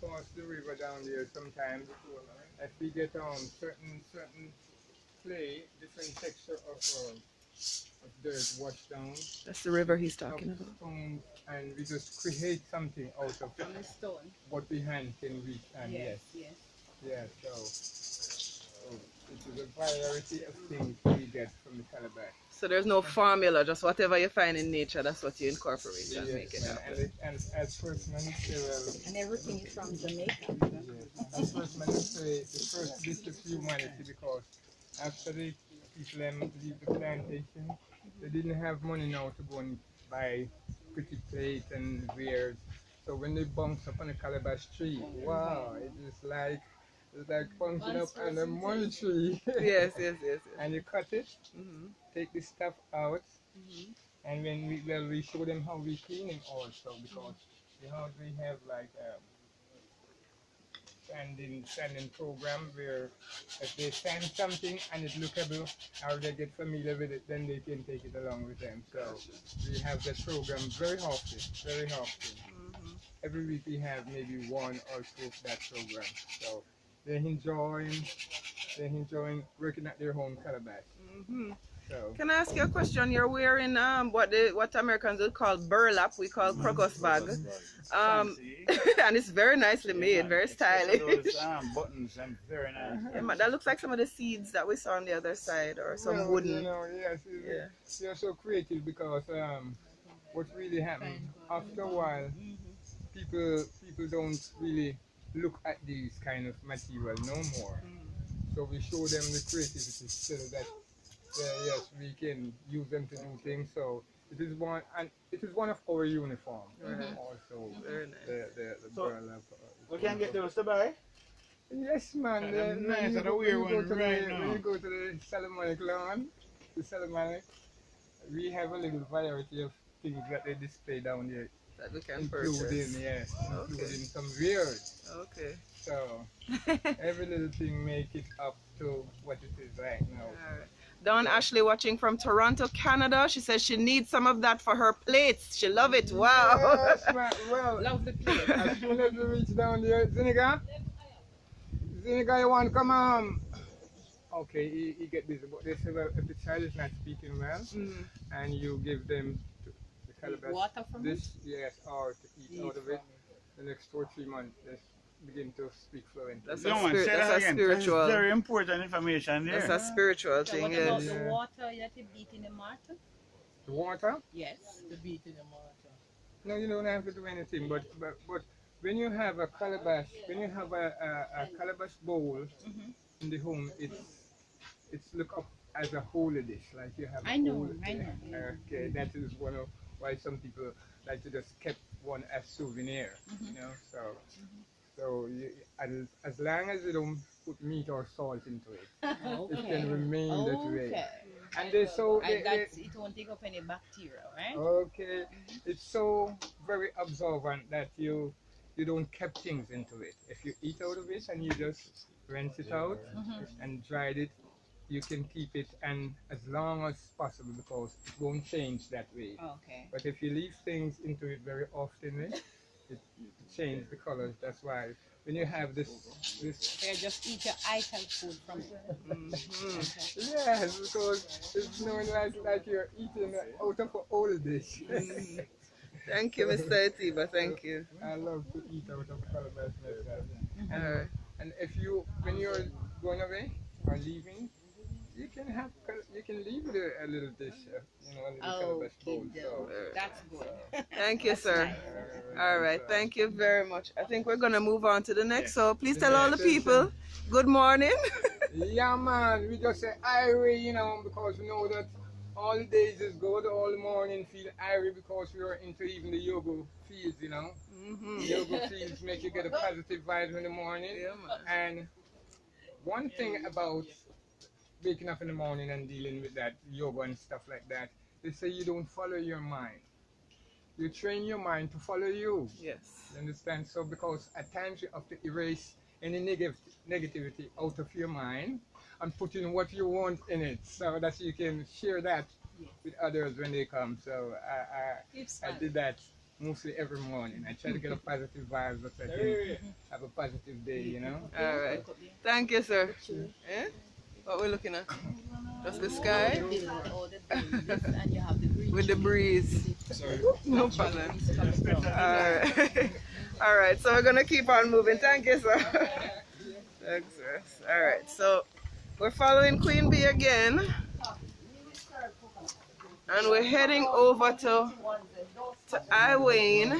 pass the river down there, sometimes if we get certain clay, different texture of dirt washed down. That's the river he's talking about. Stones, and we just create something out of what the hand can reach. And yes. So It is a variety of things we get from the calabash. So there's no formula, just whatever you find in nature, that's what you incorporate and make it Yes, happen. and as first man say, well, And everything is from Jamaica. yes, as first man say, the first dish of humanity, because after the people leave the plantation, they didn't have money now to go and buy pretty plates and wares. So when they bounce up on a calabash tree, wow, it's like bouncing up on a money tree. Yes, yes, yes, yes. And you cut it, Mm-hmm. take the stuff out, Mm-hmm. and when we show them how we clean it also, because we have like standing program where if they send something and it's lookable or they get familiar with it, then they can take it along with them. So we have that program very often, very often. Mm-hmm. Every week we have maybe one or two of that program. So they're enjoying working at their home calabash. Mm-hmm. So Can I ask you a question? You're wearing what Americans would call burlap, we call crocus bag. Fancy. And it's very nicely made, very stylish. Those buttons and very nice. Yeah, man, that looks like some of the seeds that we saw on the other side, or some well, wooden. yes, Yeah. you're so creative because what really happened after a while, people don't really look at these kind of material no more. So we show them the creativity so that yes, we can use them to do things. So it is one of our uniform also. Very nice. The So, burlap. We can get those to buy. Yes, man. Yeah, nice, and a weird one right now. When you go to the Solomonic lawn, the Solomonic, we have a little variety of things that they display down there, That we can including purchase. including some weird. Okay. So every little thing make it up to what it is right now. Alright. Dawn Ashley watching from Toronto, Canada. She says she needs some of that for her plates. She love it. Wow. Yes, man. Well, Love the plate. as soon as we reach down there, Ziniga, you want to come on? Okay, he get busy, but they say, well, if the child is not speaking well, and you give them the calabash Water from it? this, yes, or to eat out of it, the next 2 or 3 months, they begin to speak fluently. That's No one, say that that's a again. spiritual. That's very important information there. That's a spiritual So thing. what about Yes. the water that you beat in the mortar? The water? Yes, the beat in the mortar. No, you don't have to do anything, but when you have a calabash, when you have a calabash bowl in the home, it's look up as a holy dish, like you have. I know. Okay, that is one of why some people like to just keep one as souvenir, you know. So as long as you don't put meat or salt into it, it can remain that way. And they so And that's, it won't take up any bacteria, right? okay, it's so very absorbent that you don't keep things into it. If you eat out of it and you just rinse it out and dried it, you can keep it and as long as possible because it won't change that way. Okay. But if you leave things into it very often, it changes the colors. That's why when you have this So you just eat your item food from it. yes, because it's known like you're eating out of an old dish. Thank you, Mr. Etiba. Thank you. I love to eat out of calabash myself. Alright. And when you're going away or leaving, you can leave a little dish, a little calabash bowl. So, That's good. Thank you, sir. All right. Thank you very much. I think we're going to move on to the next. So please tell all the people, good morning. yeah, man. We just say Irwin, because we know that all the days is good, all the morning feel Irwin because we are into even the yoga fields, Yoga fields make you get a positive vibe in the morning. Yeah, man. And one thing about waking up in the morning and dealing with that yoga and stuff like that, they say you don't follow your mind. You train your mind to follow you. Yes. You understand? So because at times you have to erase any negativity out of your mind and put in what you want in it so that you can share that with others when they come. So I did that mostly every morning. I try to get a positive vibe so I can have a positive day, All right. Thank you, sir. Yeah? What we're looking at? Just the sky? And you have the breeze. With the breeze. Sorry. No problem. Alright. Alright, so we're gonna keep on moving. Thank you, sir. Thanks, sir. Alright, so We're following Queen Bee again. And we're heading over to Irwin.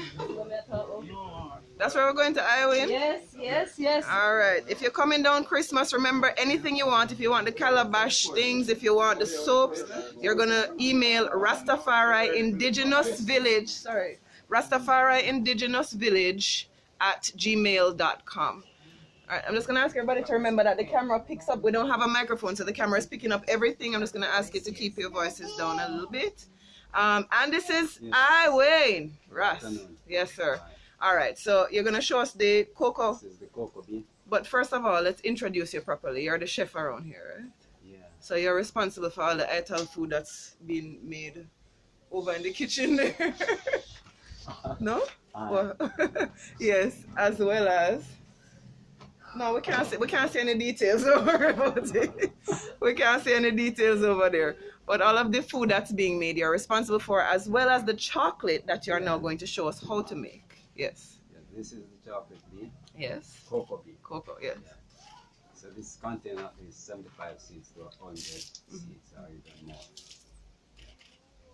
That's where we're going to Irwin? Yes. All right. If you're coming down Christmas, remember anything you want. If you want the calabash things, if you want the soaps, you're going to email Rastafari Indigenous Village. Sorry. Rastafari Indigenous Village @gmail.com. All right, I'm just going to ask everybody to remember that the camera picks up. We don't have a microphone, so the camera is picking up everything. I'm just going to ask you to keep your voices down a little bit. And this is Irwin. Ras. Yes, sir. All right, so you're going to show us the cocoa. This is the cocoa bean. But first of all, let's introduce you properly. You're the chef around here, right? Yeah. So you're responsible for all the ital food that's being made over in the kitchen there. No? Well, yes, as well as... No, we can't say any details. Don't worry about it. We can't say any details over there. But all of the food that's being made, you're responsible for, as well as the chocolate that you're now going to show us how to make. Yes. Yeah, this is the chocolate bean. Yes. Cocoa bean. Cocoa, yes. Yeah. So this contains at least 75 seeds to 100 seeds or even more.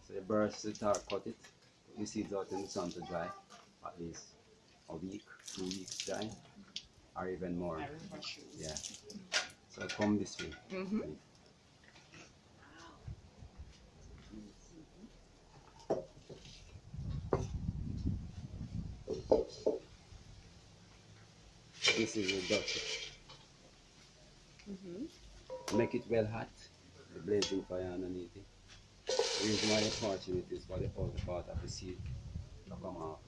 So you burst it or cut it, put the seeds out in the sun to dry, at least a week, 2 weeks dry, or even more. Yeah. So come this way. This is the Dutch. Make it well hot, the blazing fire underneath it. The reason why you're torching it is for the outer part of the seed to come out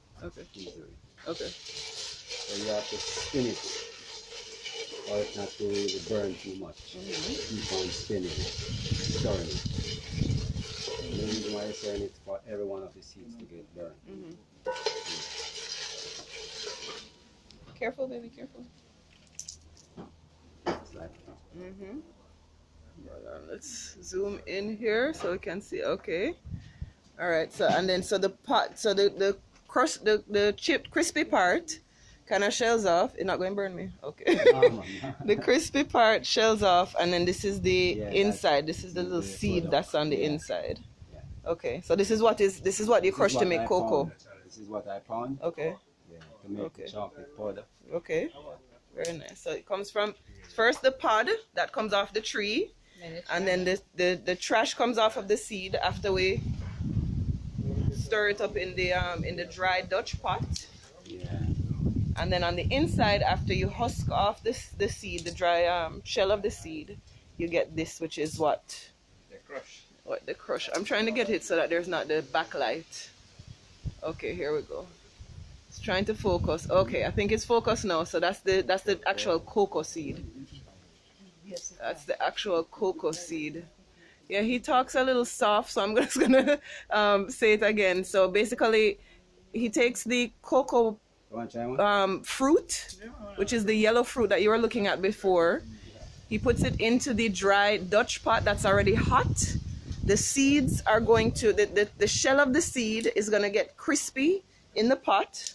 easily. Okay. So you have to spin it, or it's not to really burn too much. Keep on spinning it, stirring it. The reason why you're stirring it for every one of the seeds to get burned. Careful, baby, careful. It's like let's zoom in here so we can see. Okay. All right. So and then the pot. So the crust, the chipped crispy part, kind of shells off. It's not going to burn me. Okay. The crispy part shells off, and then this is the inside. This is the little seed that's on the inside. Okay. So this is what you crush to make cocoa. This is what I pound. Okay. To make the chocolate powder. Okay, very nice. So it comes from first the pod that comes off the tree, and then the trash comes off of the seed after we stir it up in the dry Dutch pot. Yeah. And then on the inside, after you husk off the seed, the dry shell of the seed, you get this, which is what? The crush. What, the crush. I'm trying to get it so that there's not the backlight. Okay, here we go. It's trying to focus. Okay, I think it's focused now. So that's the actual cocoa seed. That's the actual cocoa seed. Yeah, he talks a little soft, so I'm just gonna say it again. So basically, he takes the cocoa fruit, which is the yellow fruit that you were looking at before. He puts it into the dry Dutch pot that's already hot. The seeds are going to the shell of the seed is gonna get crispy in the pot.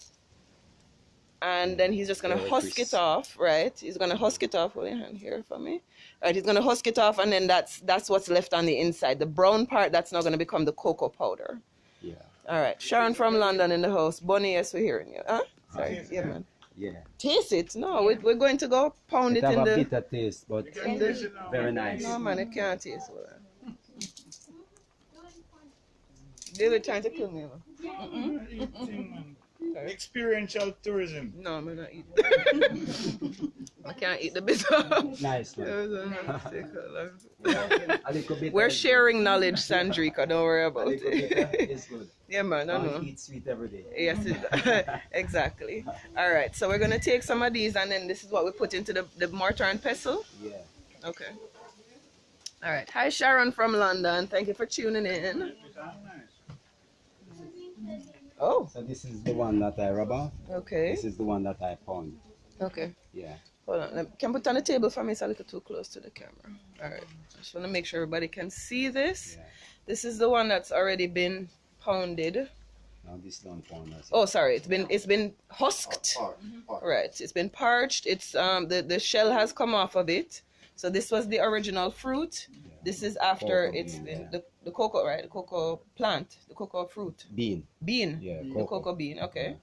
And then he's just going to husk it off, right? He's going to husk it off. Hold your hand here for me. All right, he's going to husk it off, and then that's what's left on the inside. The brown part, that's now going to become the cocoa powder. Yeah. All right. Sharon from London in the house. Bonnie, yes, we're hearing you. Huh? Sorry. Yeah, man. Yeah. Taste it. No, we're going to go pound it in the... It have a bitter taste, but very nice. No, man, it can't taste well. They were trying to kill me. Experiential tourism. No, I'm not eat. I can't eat the bitter. Nice. We're sharing knowledge, Sandrika. Don't worry about it. It's good. Yeah, man. I know. Eat sweet every day. Yes, exactly. All right. So we're gonna take some of these, and then this is what we put into the mortar and pestle. Yeah. Okay. All right. Hi, Sharon from London. Thank you for tuning in. Oh. So this is the one that I rub off. Okay. This is the one that I pound. Okay. Yeah. Hold on. Can put it on the table for me? It's a little too close to the camera. All right. I just want to make sure everybody can see this. Yeah. This is the one that's already been pounded. Now this don't pound. Oh, sorry. It's been husked. Right. It's been parched. It's the shell has come off of it. So this was the original fruit. This is after Cocoa it's bean, been yeah. the cocoa, right? The cocoa plant, the cocoa fruit. Bean. Bean. Yeah, The cocoa. cocoa bean. Okay.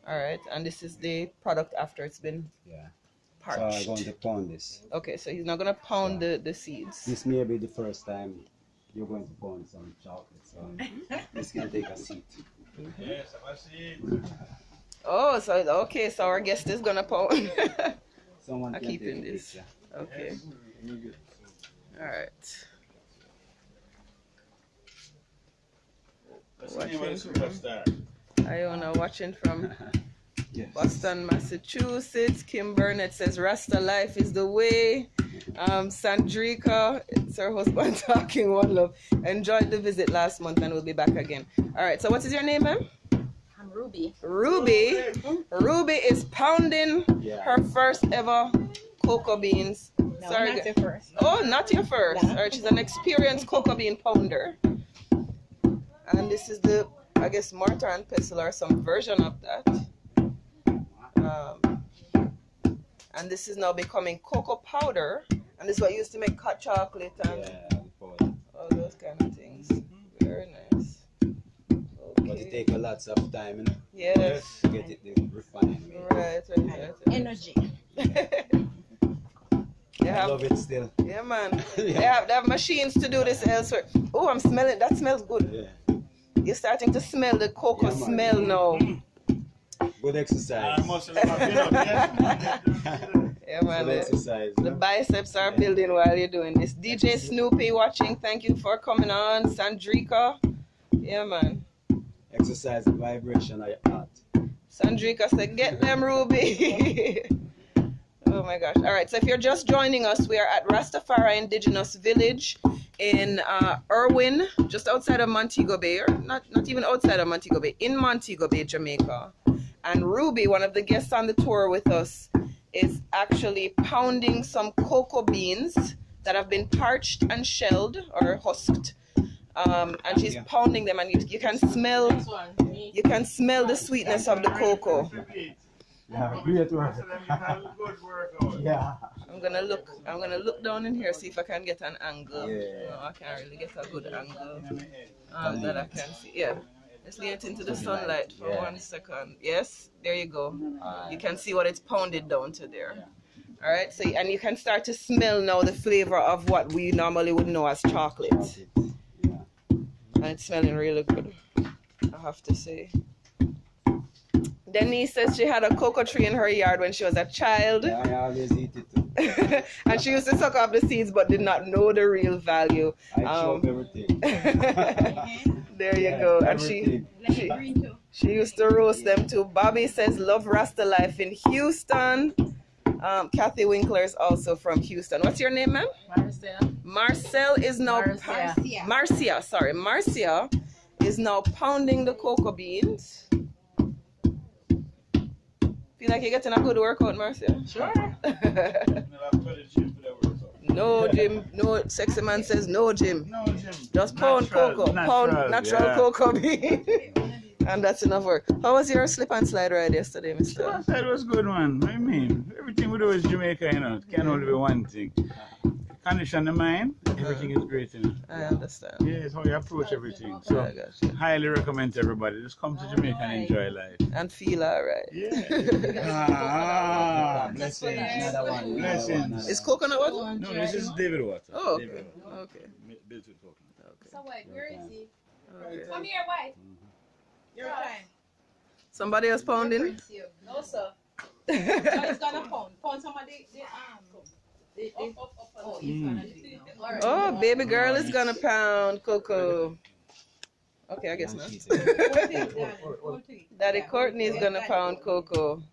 All right. And this is the product after it's been Yeah. parched. So I'm going to pound this. Okay, so he's not gonna pound the seeds. This may be the first time you're going to pound some chocolate, so this can take a seat. Yes, I see. Oh, so okay, so our guest is gonna pound. Someone I'm can keeping take a this. picture. Okay. All right. What's the name of the superstar? Iona watching from Yes. Boston, Massachusetts. Kim Burnett says Rasta life is the way. Sandrika, it's her husband talking, one love. Enjoyed the visit last month and we'll be back again. All right, so what is your name, ma'am? I'm Ruby. Ruby. Ruby is pounding her first ever cocoa beans. No, not the first. Oh, not your first. No. All right, she's an experienced cocoa bean pounder. And this is the, I guess, mortar and pestle or some version of that. And this is now becoming cocoa powder. And this is what used to make hot chocolate and all those kind of things. Very nice. But it takes a lot of time, you know? Yes. To get it refined. Right. Energy. I love it still. Yeah, man. They have machines to do this elsewhere. Oh, I'm smelling. That smells good. Yeah. You're starting to smell the cocoa smell now. Good exercise. Yeah, man. Good exercise. The biceps are building while you're doing this. DJ Snoopy watching. Thank you for coming on. Sandrika. Yeah, man. Exercise the vibration of your heart. Sandrika said, get them, Ruby. Oh my gosh. All right. So if you're just joining us, we are at Rastafari Indigenous Village in Irwin, just outside of Montego Bay, or not even outside of Montego Bay, in Montego Bay, Jamaica. And Ruby, one of the guests on the tour with us, is actually pounding some cocoa beans that have been parched and shelled or husked. And she's pounding them, and you can smell the sweetness of the cocoa. Yeah, great work. Yeah. I'm gonna look down in here, see if I can get an angle. Yeah. No, I can't really get a good angle that I can see. Yeah. Let's lean it into the sunlight for 1 second. Yes, there you go. You can see what it's pounded down to there. All right. So and you can start to smell now the flavor of what we normally would know as chocolate. And it's smelling really good, I have to say. Denise says she had a cocoa tree in her yard when she was a child. Yeah, I always eat it too. And she used to suck off the seeds but did not know the real value. I chop everything. There you go. And she used to roast them too. Bobby says love Rasta life in Houston. Kathy Winkler is also from Houston. What's your name, ma'am? Marcel. Marcel is now Marcia is now pounding the cocoa beans. Feel like you're getting a good workout, Marcia? Sure. No, Jim. No, sexy man says no, Jim. No, Jim. Just pound cocoa. Pound natural cocoa bean. And that's enough work. How was your slip and slide ride yesterday, Mr.? Slip and slide was good, man. I mean, everything we do is Jamaica, you know. It can't only be one thing. Condition the mind, everything is great, you know. I understand. Yeah, it's how you approach everything. So, highly recommend to everybody. Just come to Jamaica and enjoy life. And feel alright. Yeah. Blessings. Another one. Blessings. Is coconut water? No, this is David water. Oh, David water. Okay. Built with coconut. Okay. So wait, where is he? Okay. Come here, wife. Your time. Somebody else pounding? No, sir. So he's gonna pound. Pound some of the oh, he's gonna do it. All right. Oh, baby girl is gonna pound cocoa. Okay, I guess not. Daddy Courtney is gonna pound cocoa.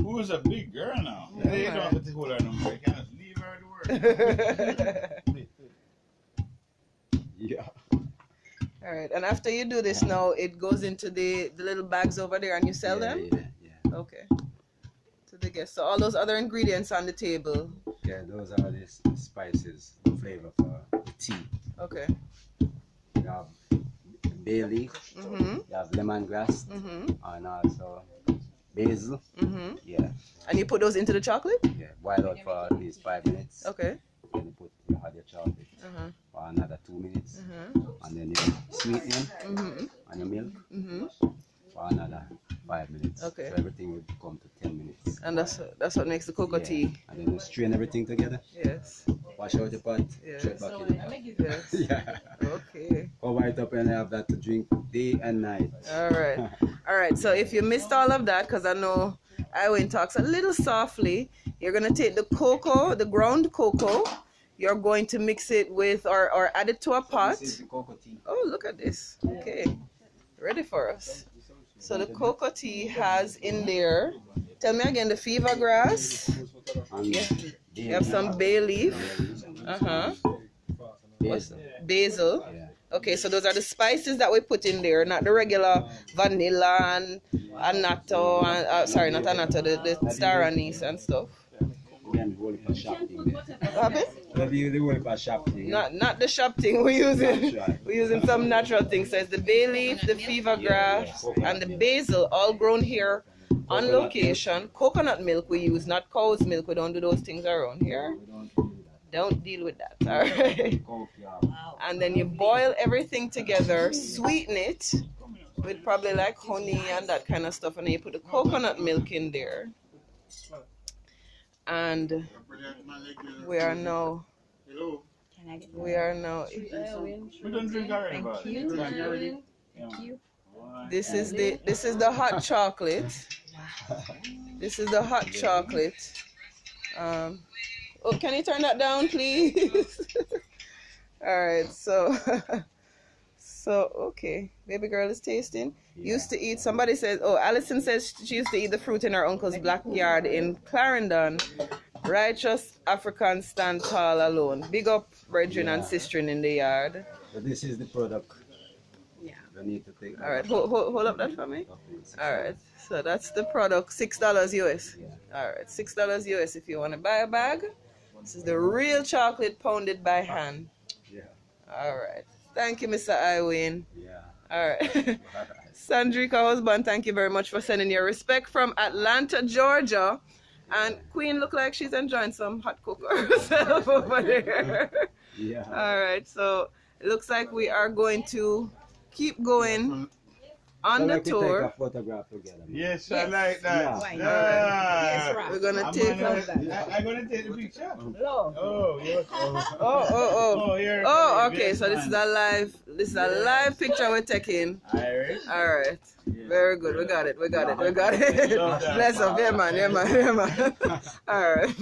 Who's a big girl now? Yeah, you don't have to hold her number. You can't just leave her to work. Yeah. All right, and after you do this now, it goes into the little bags over there and you sell them? Yeah. Okay. To the guests. So all those other ingredients on the table. Yeah, those are the spices, the flavor for the tea. Okay. You have bay leaf, you have lemongrass, and also basil. Yeah. And you put those into the chocolate? Yeah. Boil out for at least 5 minutes. Okay. Then you add your chocolate for another 2 minutes, and then you sweeten and your milk for another 5 minutes. Okay. So everything will come to 10 minutes. And that's what makes the cocoa tea. And then you strain everything together. Yes. Wash out the pot. Yes. Straight back in. Yes. Yeah. Okay. Cover it up and have that to drink day and night. All right. All right. So if you missed all of that, because I know Irwin talks a little softly, you're going to take the cocoa, the ground cocoa. You're going to mix it with or add it to a pot. This is the cocoa tea. Oh, look at this. Okay. Ready for us. So the cocoa tea has in there, tell me again, the fever grass. Yeah. You have some bay leaf. Basil. Okay, so those are the spices that we put in there, not the regular vanilla and annatto, and, sorry, not annatto, the star anise and stuff. Not the shop thing. We're using some natural things. So it's the bay leaf, the fever grass, and the basil, all grown here on location. Coconut milk we use, not cow's milk. We don't do those things around here. Don't deal with that. All right. And then you boil everything together, sweeten it with probably like honey and that kind of stuff, and then you put the coconut milk in there. And we are now. We don't drink already, but thank you. This is the hot chocolate. This is the hot chocolate. Oh, can you turn that down, please? All right, so okay, baby girl is tasting. Used to eat. Somebody says, oh, Allison says she used to eat the fruit in her uncle's backyard in Clarendon. Righteous African stand tall alone. Big up brethren and sistren in the yard. So this is the product. Yeah. You need to take. All right, hold up that for me. All right, so that's the product, $6 US. All right, $6 US if you want to buy a bag. This is the real chocolate pounded by hand. Yeah. All right. Thank you, Mr. Irwin. Yeah. All right. Sandrika husband, thank you very much for sending your respect from Atlanta, Georgia. And Queen look like she's enjoying some hot cocoa herself over there. Yeah. All right. So it looks like we are going to keep going on the tour. Take a photograph together. Yes, I like that. We're gonna take. I'm gonna take the picture. Oh, yes. Oh, okay. So this is a live. This is a live picture we're taking. All right. Very good. We got it. Bless up. Yeah, man. All right.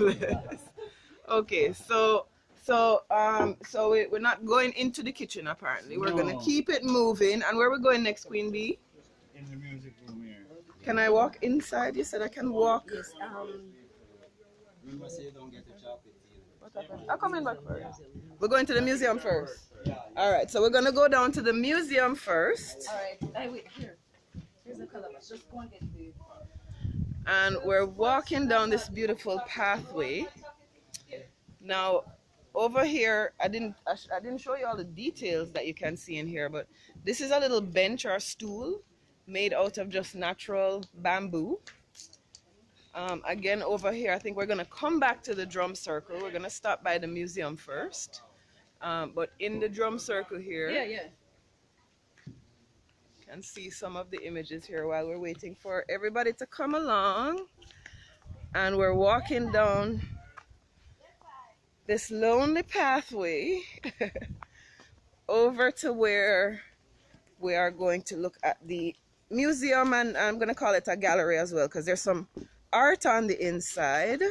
Okay. So we're not going into the kitchen apparently. We're gonna keep it moving. And where we're going next, Queen Bee? In the music room here. Can I walk inside? You said I can walk. Yes. Remember, say you don't get the chocolate. I'll come in back first. We're going to the museum first. All right. So we're gonna go down to the museum first. All right. Wait, here. Here's the calabash. Just go and get the. And we're walking down this beautiful pathway. Now, over here, I didn't show you all the details that you can see in here, but this is a little bench or stool made out of just natural bamboo. Again, over here, I think we're going to come back to the drum circle. We're going to stop by the museum first. But in the drum circle here, you can see some of the images here while we're waiting for everybody to come along. And we're walking down this lonely pathway over to where we are going to look at the museum, and I'm going to call it a gallery as well because there's some art on the inside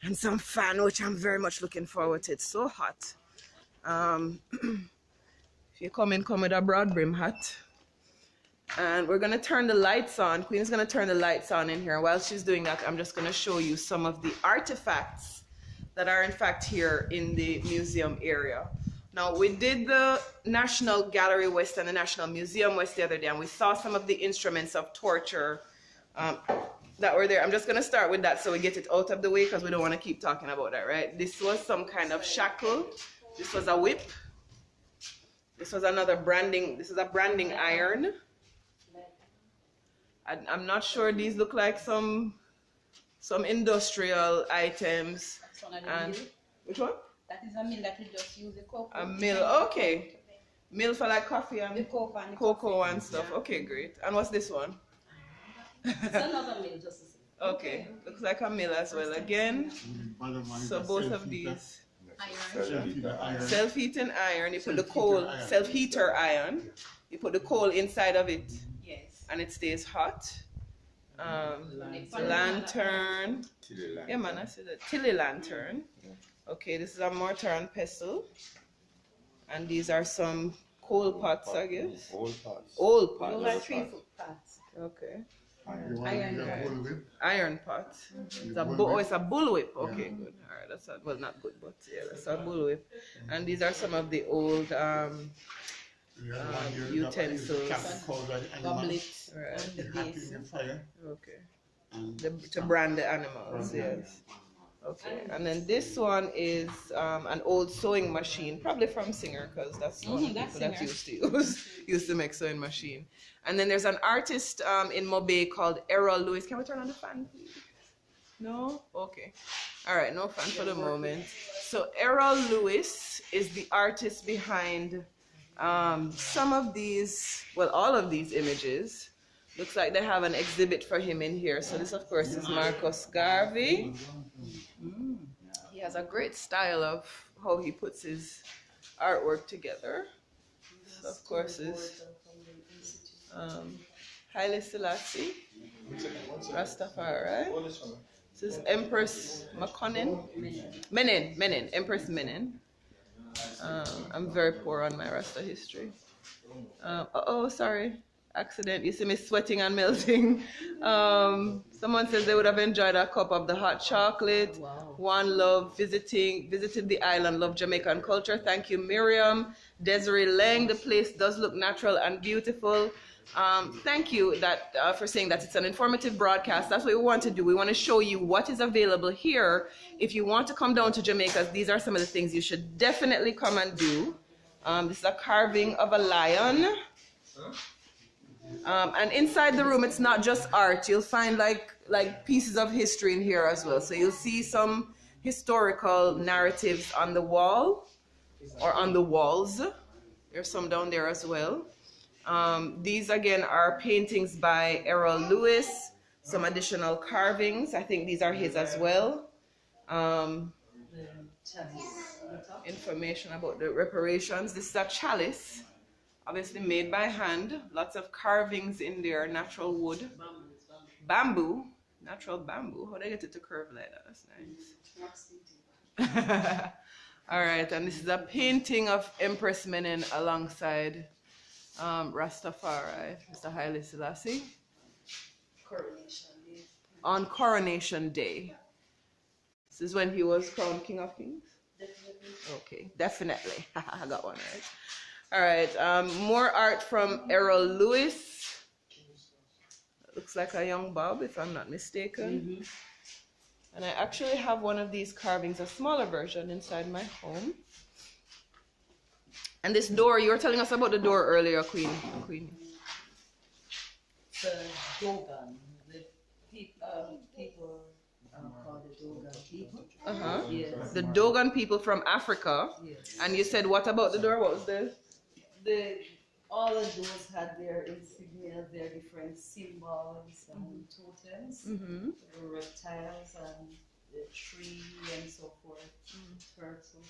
and some fan, which I'm very much looking forward to. It's so hot. If you come with a broad brim hat. And we're going to turn the lights on. Queen's going to turn the lights on in here. While she's doing that, I'm just going to show you some of the artifacts that are in fact here in the museum area. Now, we did the National Gallery West and the National Museum West the other day, and we saw some of the instruments of torture that were there. I'm just going to start with that so we get it out of the way because we don't want to keep talking about that, right? This was some kind of shackle. This was a whip. This was another branding. This is a branding iron. I'm not sure. These look like some industrial items. And which one? That is a mill that you just use the cocoa. A mill. Okay. Mill for like coffee and cocoa and stuff. Yeah. Okay, great. And what's this one? It's another mill, just the same. Okay, looks like a mill as well again. So both of these. Self-heating iron. You put the coal, self-heater iron. You put the coal inside of it. Yes. And it stays hot. Lantern. Yeah, man, I said that. Tilly lantern. Okay, this is a mortar and pestle. And these are some coal pots, I guess. Old pots. Old pots. Those are 3-foot pots. Okay. Iron pot. It's a bullwhip. Okay, good. All right, that's well, not good, but yeah, that's a bullwhip. And these are some of the old utensils. Goblets. Right. Okay. To brand the animals. Yes. Okay, and then this one is an old sewing machine, probably from Singer, because that's one of the people that used to make sewing machine. And then there's an artist in Mobe called Errol Lewis. Can we turn on the fan, please? No? Okay. All right, no fan for the moment. So Errol Lewis is the artist behind some of these, well, all of these images. Looks like they have an exhibit for him in here. So this, of course, is Marcus Garvey. He has a great style of how he puts his artwork together. So, of course, is Haile Selassie, Rastafari. This is Empress Menen, Empress Menen. I'm very poor on my Rasta history. Sorry. Accident. You see me sweating and melting. Someone says they would have enjoyed a cup of the hot chocolate. Wow. One Love visited the island, love Jamaican culture. Thank you, Miriam. Desiree Lang, the place does look natural and beautiful. Thank you for saying that it's an informative broadcast. That's what we want to do. We want to show you what is available here. If you want to come down to Jamaica, these are some of the things you should definitely come and do. This is a carving of a lion. And inside the room, it's not just art. You'll find like pieces of history in here as well. So you'll see some historical narratives on the wall or on the walls. There's some down there as well. These again are paintings by Errol Lewis. Some additional carvings. I think these are his as well. Information about the reparations. This is a chalice. Obviously made by hand, lots of carvings in there, natural wood. Bamboo, natural bamboo. How do I get it to curve like that? That's nice. All right, and this is a painting of Empress Menen alongside Rastafari, Mr. Haile Selassie. Coronation Day. On Coronation Day. This is when he was crowned King of Kings? Definitely. Okay, definitely. I got one right. All right, more art from Errol Lewis. Looks like a young Bob, if I'm not mistaken. And I actually have one of these carvings, a smaller version, inside my home. And this door, you were telling us about the door earlier, Queen. The Dogon. The people called the Dogon people. Yes. The Dogon people from Africa. Yes. And you said, what about the door? What was this? All of those had their insignia, their different symbols and totems, the reptiles and the tree and so forth. Turtle.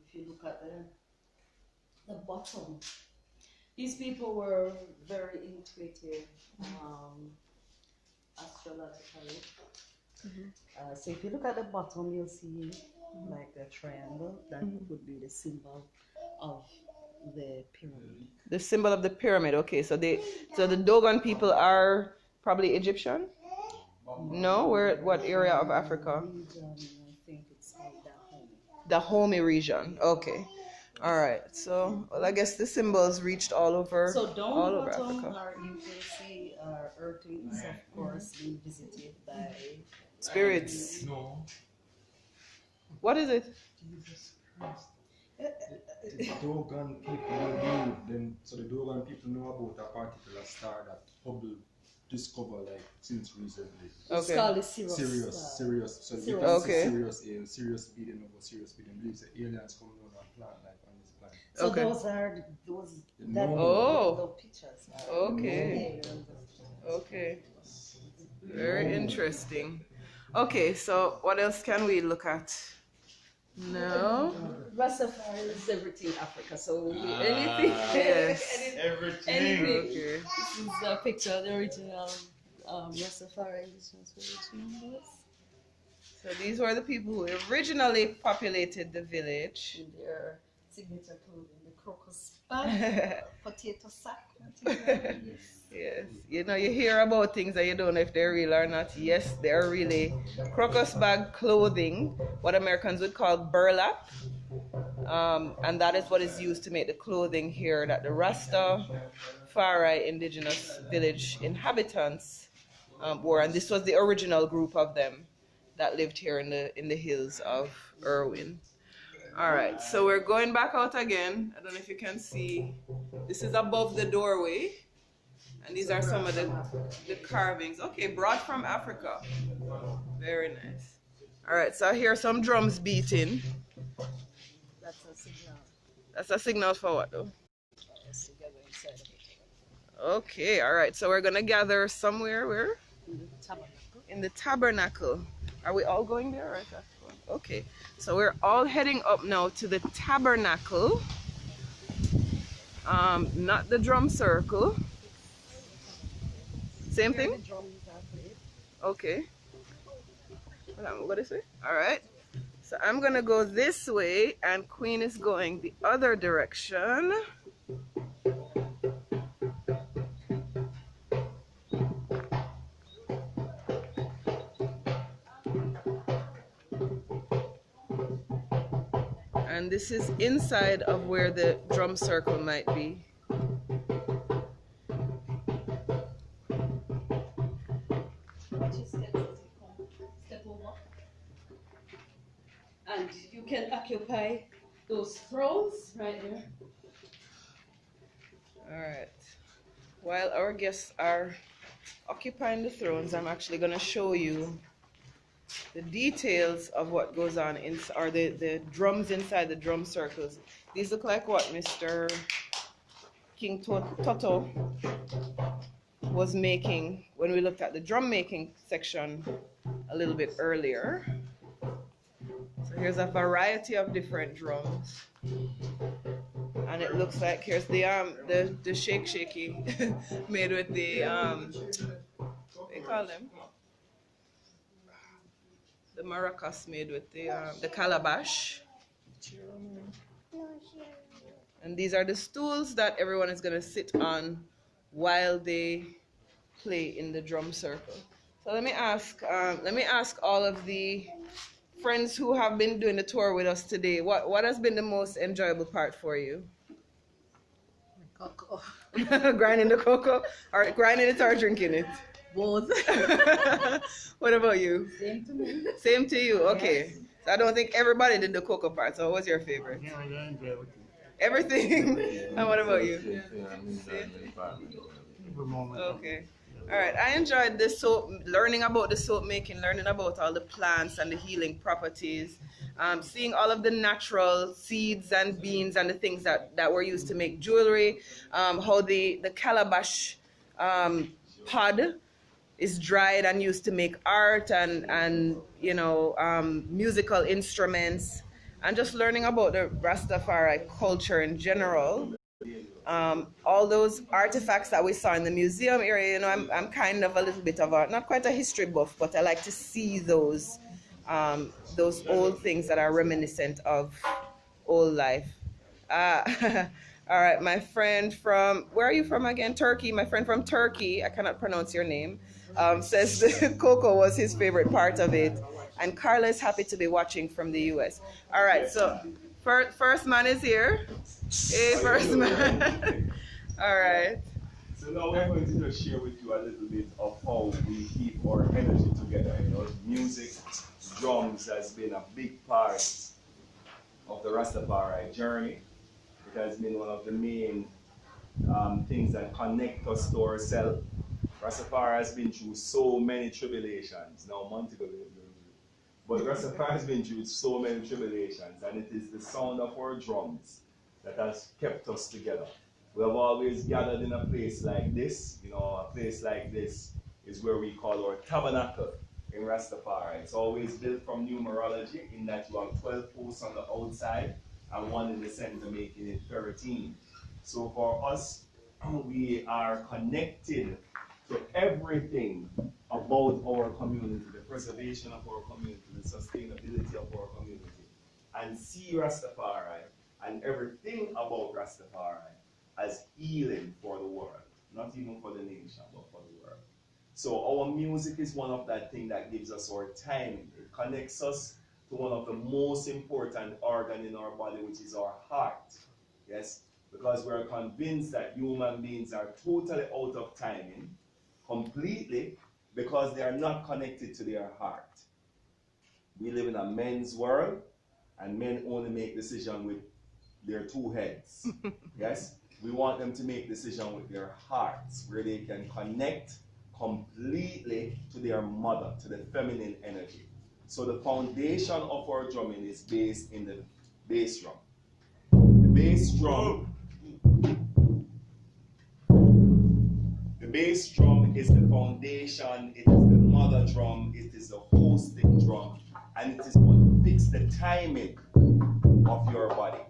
If you look at the bottom, these people were very intuitive astrologically. So if you look at the bottom, you'll see like a triangle. That would be the symbol of the pyramid. The symbol of the pyramid. Okay, so the Dogon people are probably Egyptian? No, what area of Africa? Region, I think it's called Dahomey. Dahomey region. Okay. All right. So, well, I guess the symbols reached all over. So down all the over bottom Africa. you can see earthlings, of course, being visited by spirits. No. What is it? Jesus Christ. The Dogon people knew then, so the Dogon people know about a particular star that Hubble discovered like since recently. It's called the Sirius. Sirius. So you can Okay. see Sirius A and Sirius B. They know about Sirius B. They believe the aliens come down and plant life on this planet. So Okay. those are those Oh. pictures. Okay. Okay. Very interesting. Okay, so what else can we look at? No. Rastafari is everything Africa. So anything, Yes. anything. Okay. This is a picture of the original Rastafari Indigenous village members. So these were the people who originally populated the village. In their signature clothing, the crocus bag, potato sack. Yes, you know, you hear about things that you don't know if they're real or not. Yes, they're really crocus bag clothing, what Americans would call burlap. And that is what is used to make the clothing here that the Rastafari indigenous village inhabitants wore. And this was the original group of them that lived here in the hills of Irwin. All right, so we're going back out again. I don't know if you can see. This is above the doorway. And these are some of the carvings. Okay, brought from Africa. Very nice. All right, so I hear some drums beating. That's a signal. That's a signal for what though? It's together inside of it. Okay, all right, so we're gonna gather somewhere where? In the tabernacle. In the tabernacle. Are we all going there? Or is that one? Okay, so we're all heading up now to the tabernacle. Not the drum circle. Same thing? Okay. What is it? All right. So I'm going to go this way and Queen is going the other direction. And this is inside of where the drum circle might be. And you can occupy those thrones right there. All right. While our guests are occupying the thrones, I'm actually going to show you the details of what goes on or the drums inside the drum circles. These look like what Mr. King Toto was making when we looked at the drum making section a little bit earlier. So here's a variety of different drums. And it looks like here's the shaky made with the what do you call them? The maracas made with the calabash. And these are the stools that everyone is gonna sit on while they play in the drum circle. So let me ask all of the friends who have been doing the tour with us today, what has been the most enjoyable part for you? Cocoa. Grinding the cocoa? Or grinding it or drinking it? Both. What about you? Same to me. Same to you, okay. Yes. So I don't think everybody did the cocoa part, so what was your favorite? Yeah, I enjoy everything. And what about you? Okay. All right, I enjoyed the soap, learning about the soap making, learning about all the plants and the healing properties, seeing all of the natural seeds and beans and the things that were used to make jewelry, how the calabash pod is dried and used to make art and you know, musical instruments, and just learning about the Rastafari culture in general. All those artifacts that we saw in the museum area, you know, I'm kind of a little bit of not quite a history buff, but I like to see those old things that are reminiscent of old life. All right, my friend from, where are you from again? Turkey. My friend from Turkey, I cannot pronounce your name, says the cocoa was his favorite part of it. And Carla is happy to be watching from the US. All right, so first man is here. Hey, first man. All right. So now we're going to just share with you a little bit of how we keep our energy together. You know, music, drums has been a big part of the Rastafari journey. It has been one of the main things that connect us to ourselves. Rastafari has been through so many tribulations. Now, Montego, but Rastafari has been through so many tribulations, and it is the sound of our drums that has kept us together. We have always gathered in a place like this. You know, a place like this is where we call our tabernacle in Rastafari. It's always built from numerology, in that you have 12 posts on the outside and one in the center, making it 13. So for us, we are connected to everything about our community, the preservation of our community, the sustainability of our community, and see Rastafari and everything about Rastafari as healing for the world, not even for the nation, but for the world. So our music is one of that thing that gives us our time. It connects us to one of the most important organ in our body, which is our heart. Yes, because we're convinced that human beings are totally out of timing, completely, because they are not connected to their heart. We live in a men's world, and men only make decisions with their two heads. Yes, we want them to make decisions with their hearts, where they can connect completely to their mother, to the feminine energy. So the foundation of our drumming is based in the bass drum. The bass drum is the foundation, it is the mother drum, it is the hosting drum, and it is what fixes the timing of your body,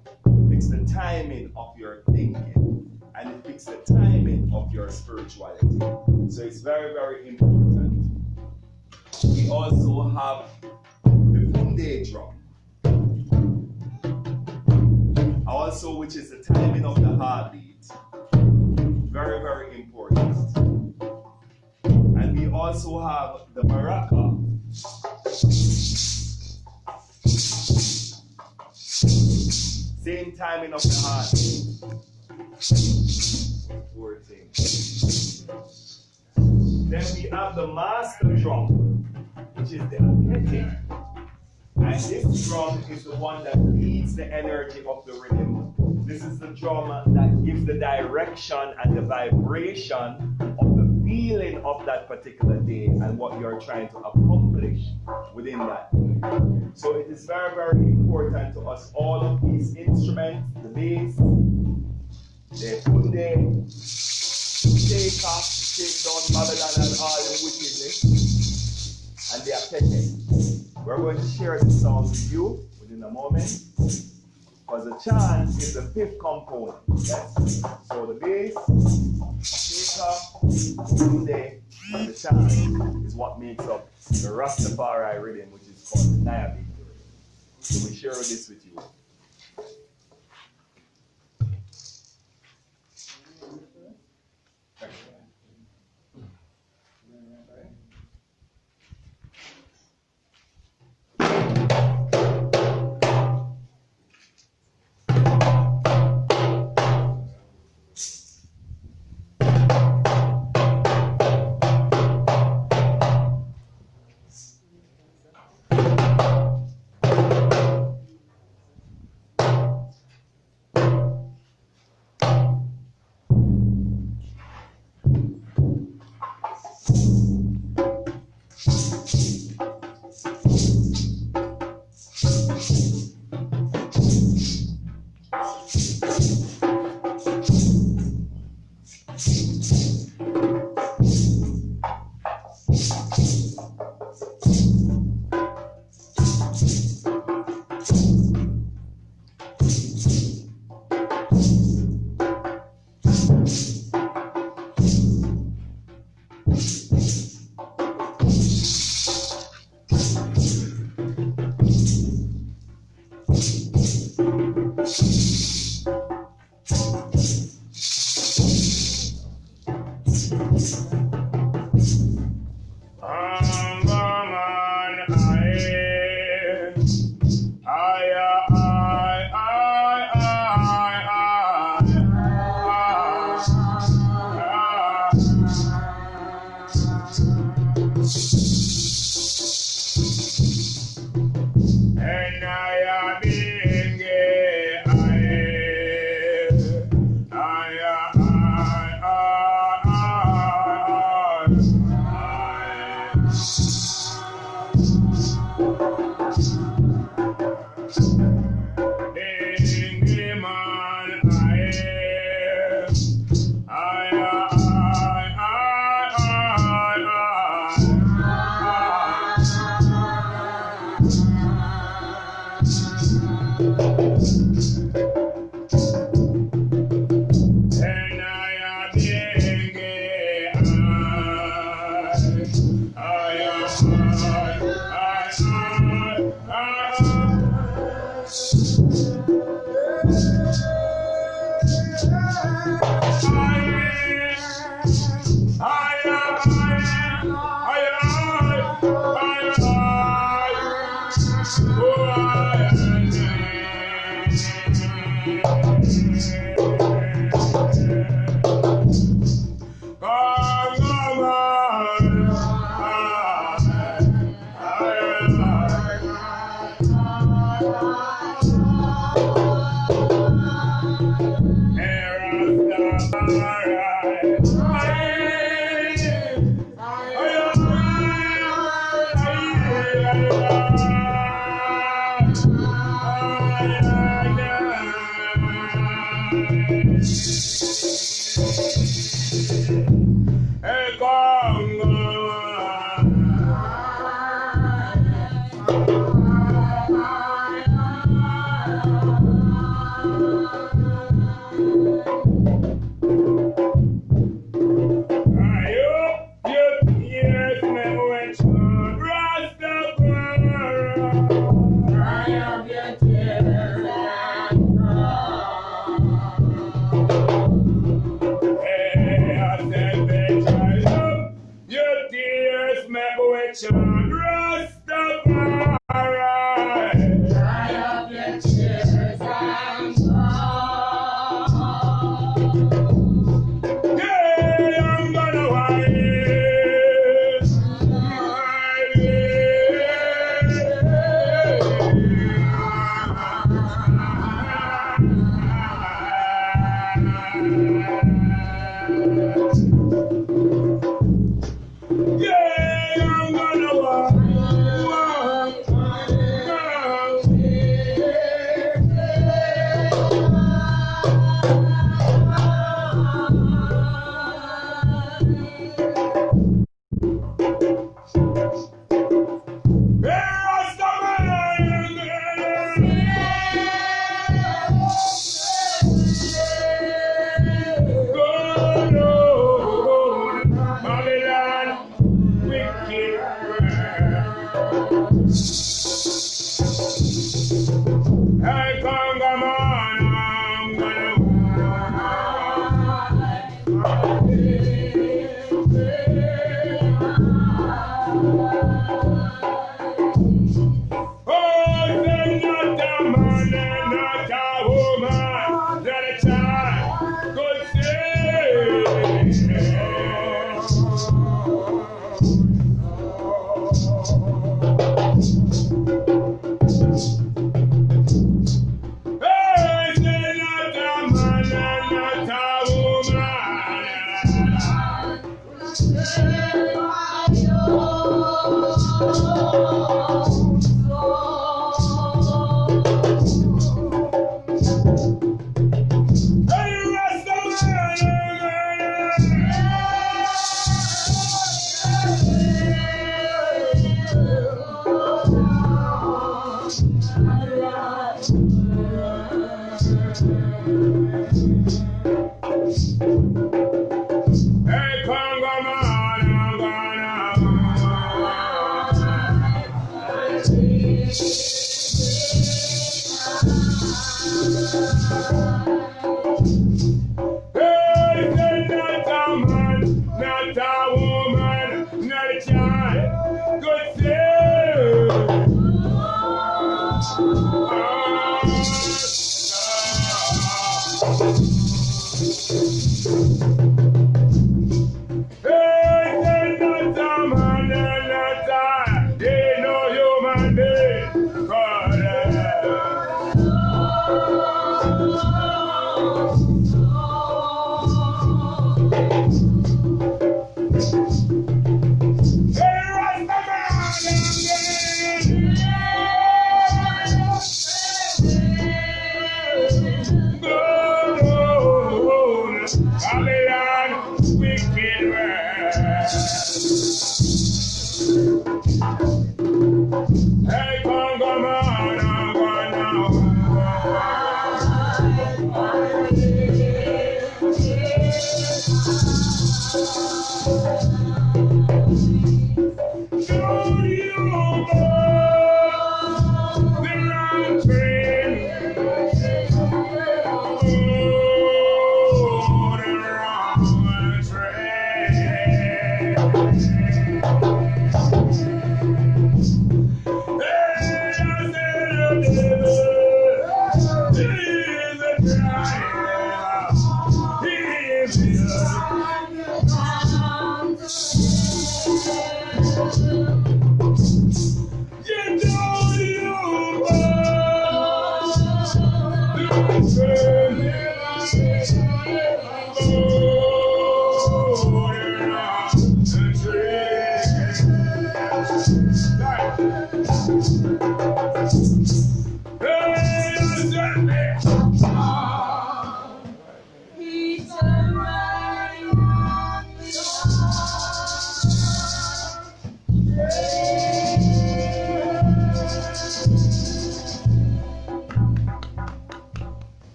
fixes the timing of your thinking, and it fixes the timing of your spirituality. So it's very, very important. We also have the Funde drum, also, which is the timing of the heartbeat. Very, very important. And we also have the maraca. Same timing of the heartbeat. Poor thing. Then we have the master drum, which is the archaic. And this drum is the one that leads the energy of the rhythm. This is the drum that gives the direction and the vibration of the feeling of that particular day and what you're trying to accomplish within that day. So it is very, very important to us, all of these instruments, the bass, the funde, shake up, shake down Babylon and all the wickedness, and the archaic. We're going to share this song with you within a moment, because the chant is the fifth component. Yes? So the bass, shaker, funde, and the chant is what makes up the Rastafari rhythm, which is called the Naya rhythm. So we share this with you. And I am being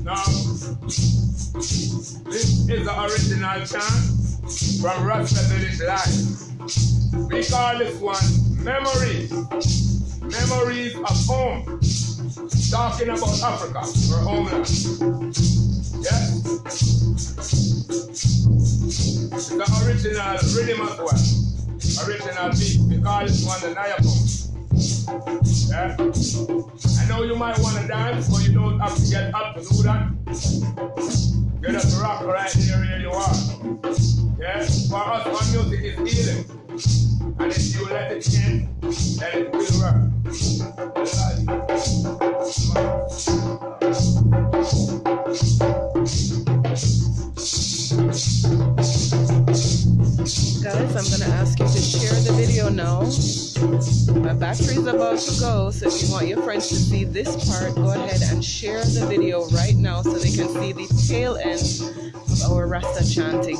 Now, this is the original chant from Rasta Village Life. We call this one Memories. Memories of home. Talking about Africa, our homeland. Yeah? It's the original rhythm as well. Original beat. We call this one the Nayapong. Yeah? I know you might want to dance, but you don't have to get up to do that. You just rock right here where you are. Yeah? For us, our music is healing. And if you let it in, then it will work. Guys, I'm going to ask you to share the video now. My battery is about to go, so if you want your friends to see this part, go ahead and share the video right now so they can see the tail end of our Rasta chanting.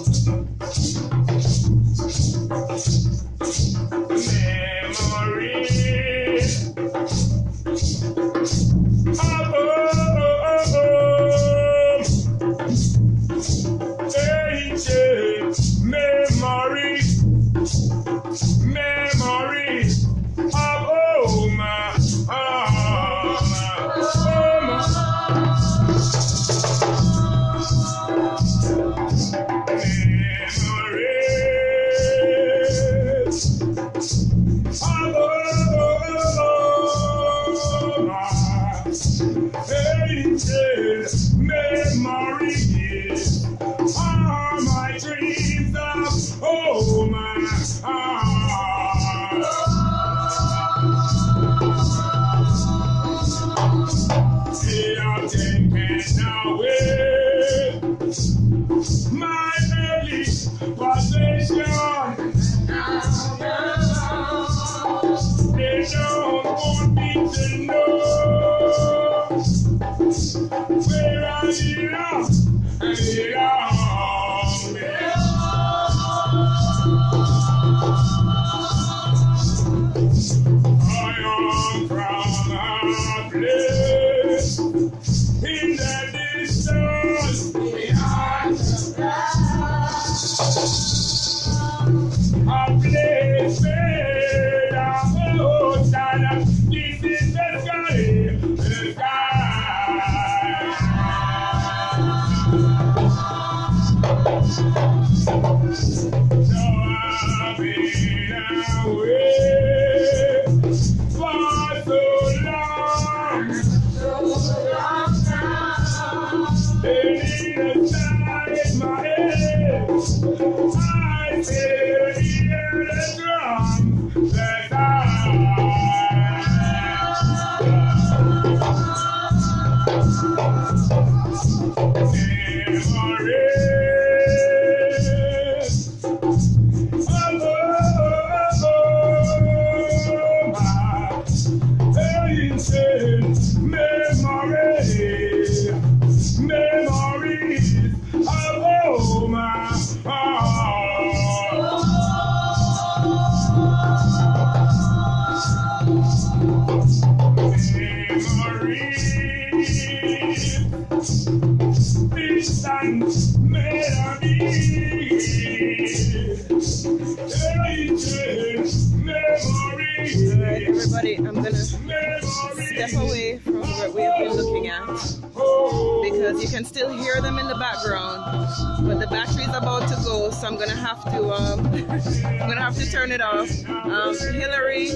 because you can still hear them in the background. But the battery is about to go, so I'm gonna have to I'm gonna have to turn it off. Hillary,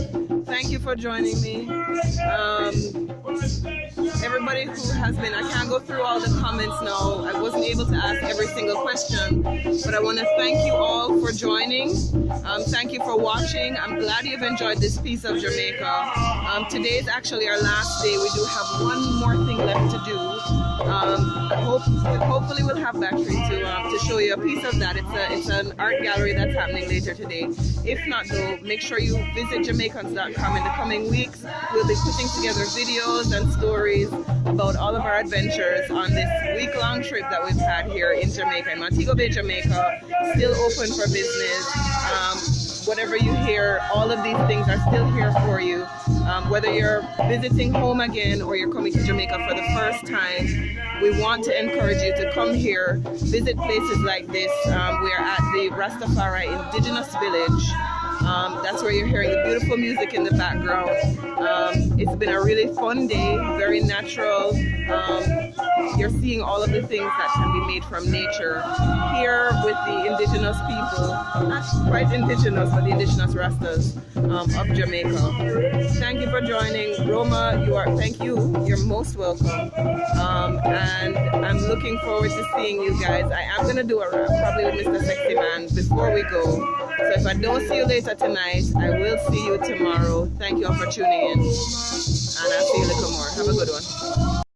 thank you for joining me. Everybody who has been, I can't go through all the comments now. I wasn't able to ask every single question, but I want to thank you all for joining. Thank you for watching. I'm glad you've enjoyed this piece of Jamaica. Today is actually our last day. We do have one more thing left to do. Hopefully we'll have battery to show you a piece of that. It's an art gallery that's happening later today. If not though, make sure you visit Jamaicans.com in the coming weeks. We'll be putting together videos and stories about all of our adventures on this week-long trip that we've had here in Jamaica, in Montego Bay, Jamaica. Still open for business. Whatever you hear, all of these things are still here for you. Whether you're visiting home again or you're coming to Jamaica for the first time, we want to encourage you to come here, visit places like this. We are at the Rastafari Indigenous Village. That's where you're hearing the beautiful music in the background. It's been a really fun day, very natural. You're seeing all of the things that can be made from nature here with the indigenous people, not quite indigenous, but the indigenous Rastas of Jamaica. Thank you for joining. Roma, thank you. You're most welcome. And I'm looking forward to seeing you guys. I am going to do a wrap, probably with Mr. Sexy Man before we go. So if I don't see you later tonight, I will see you tomorrow. Thank you all for tuning in. And I'll see you a little more. Have a good one.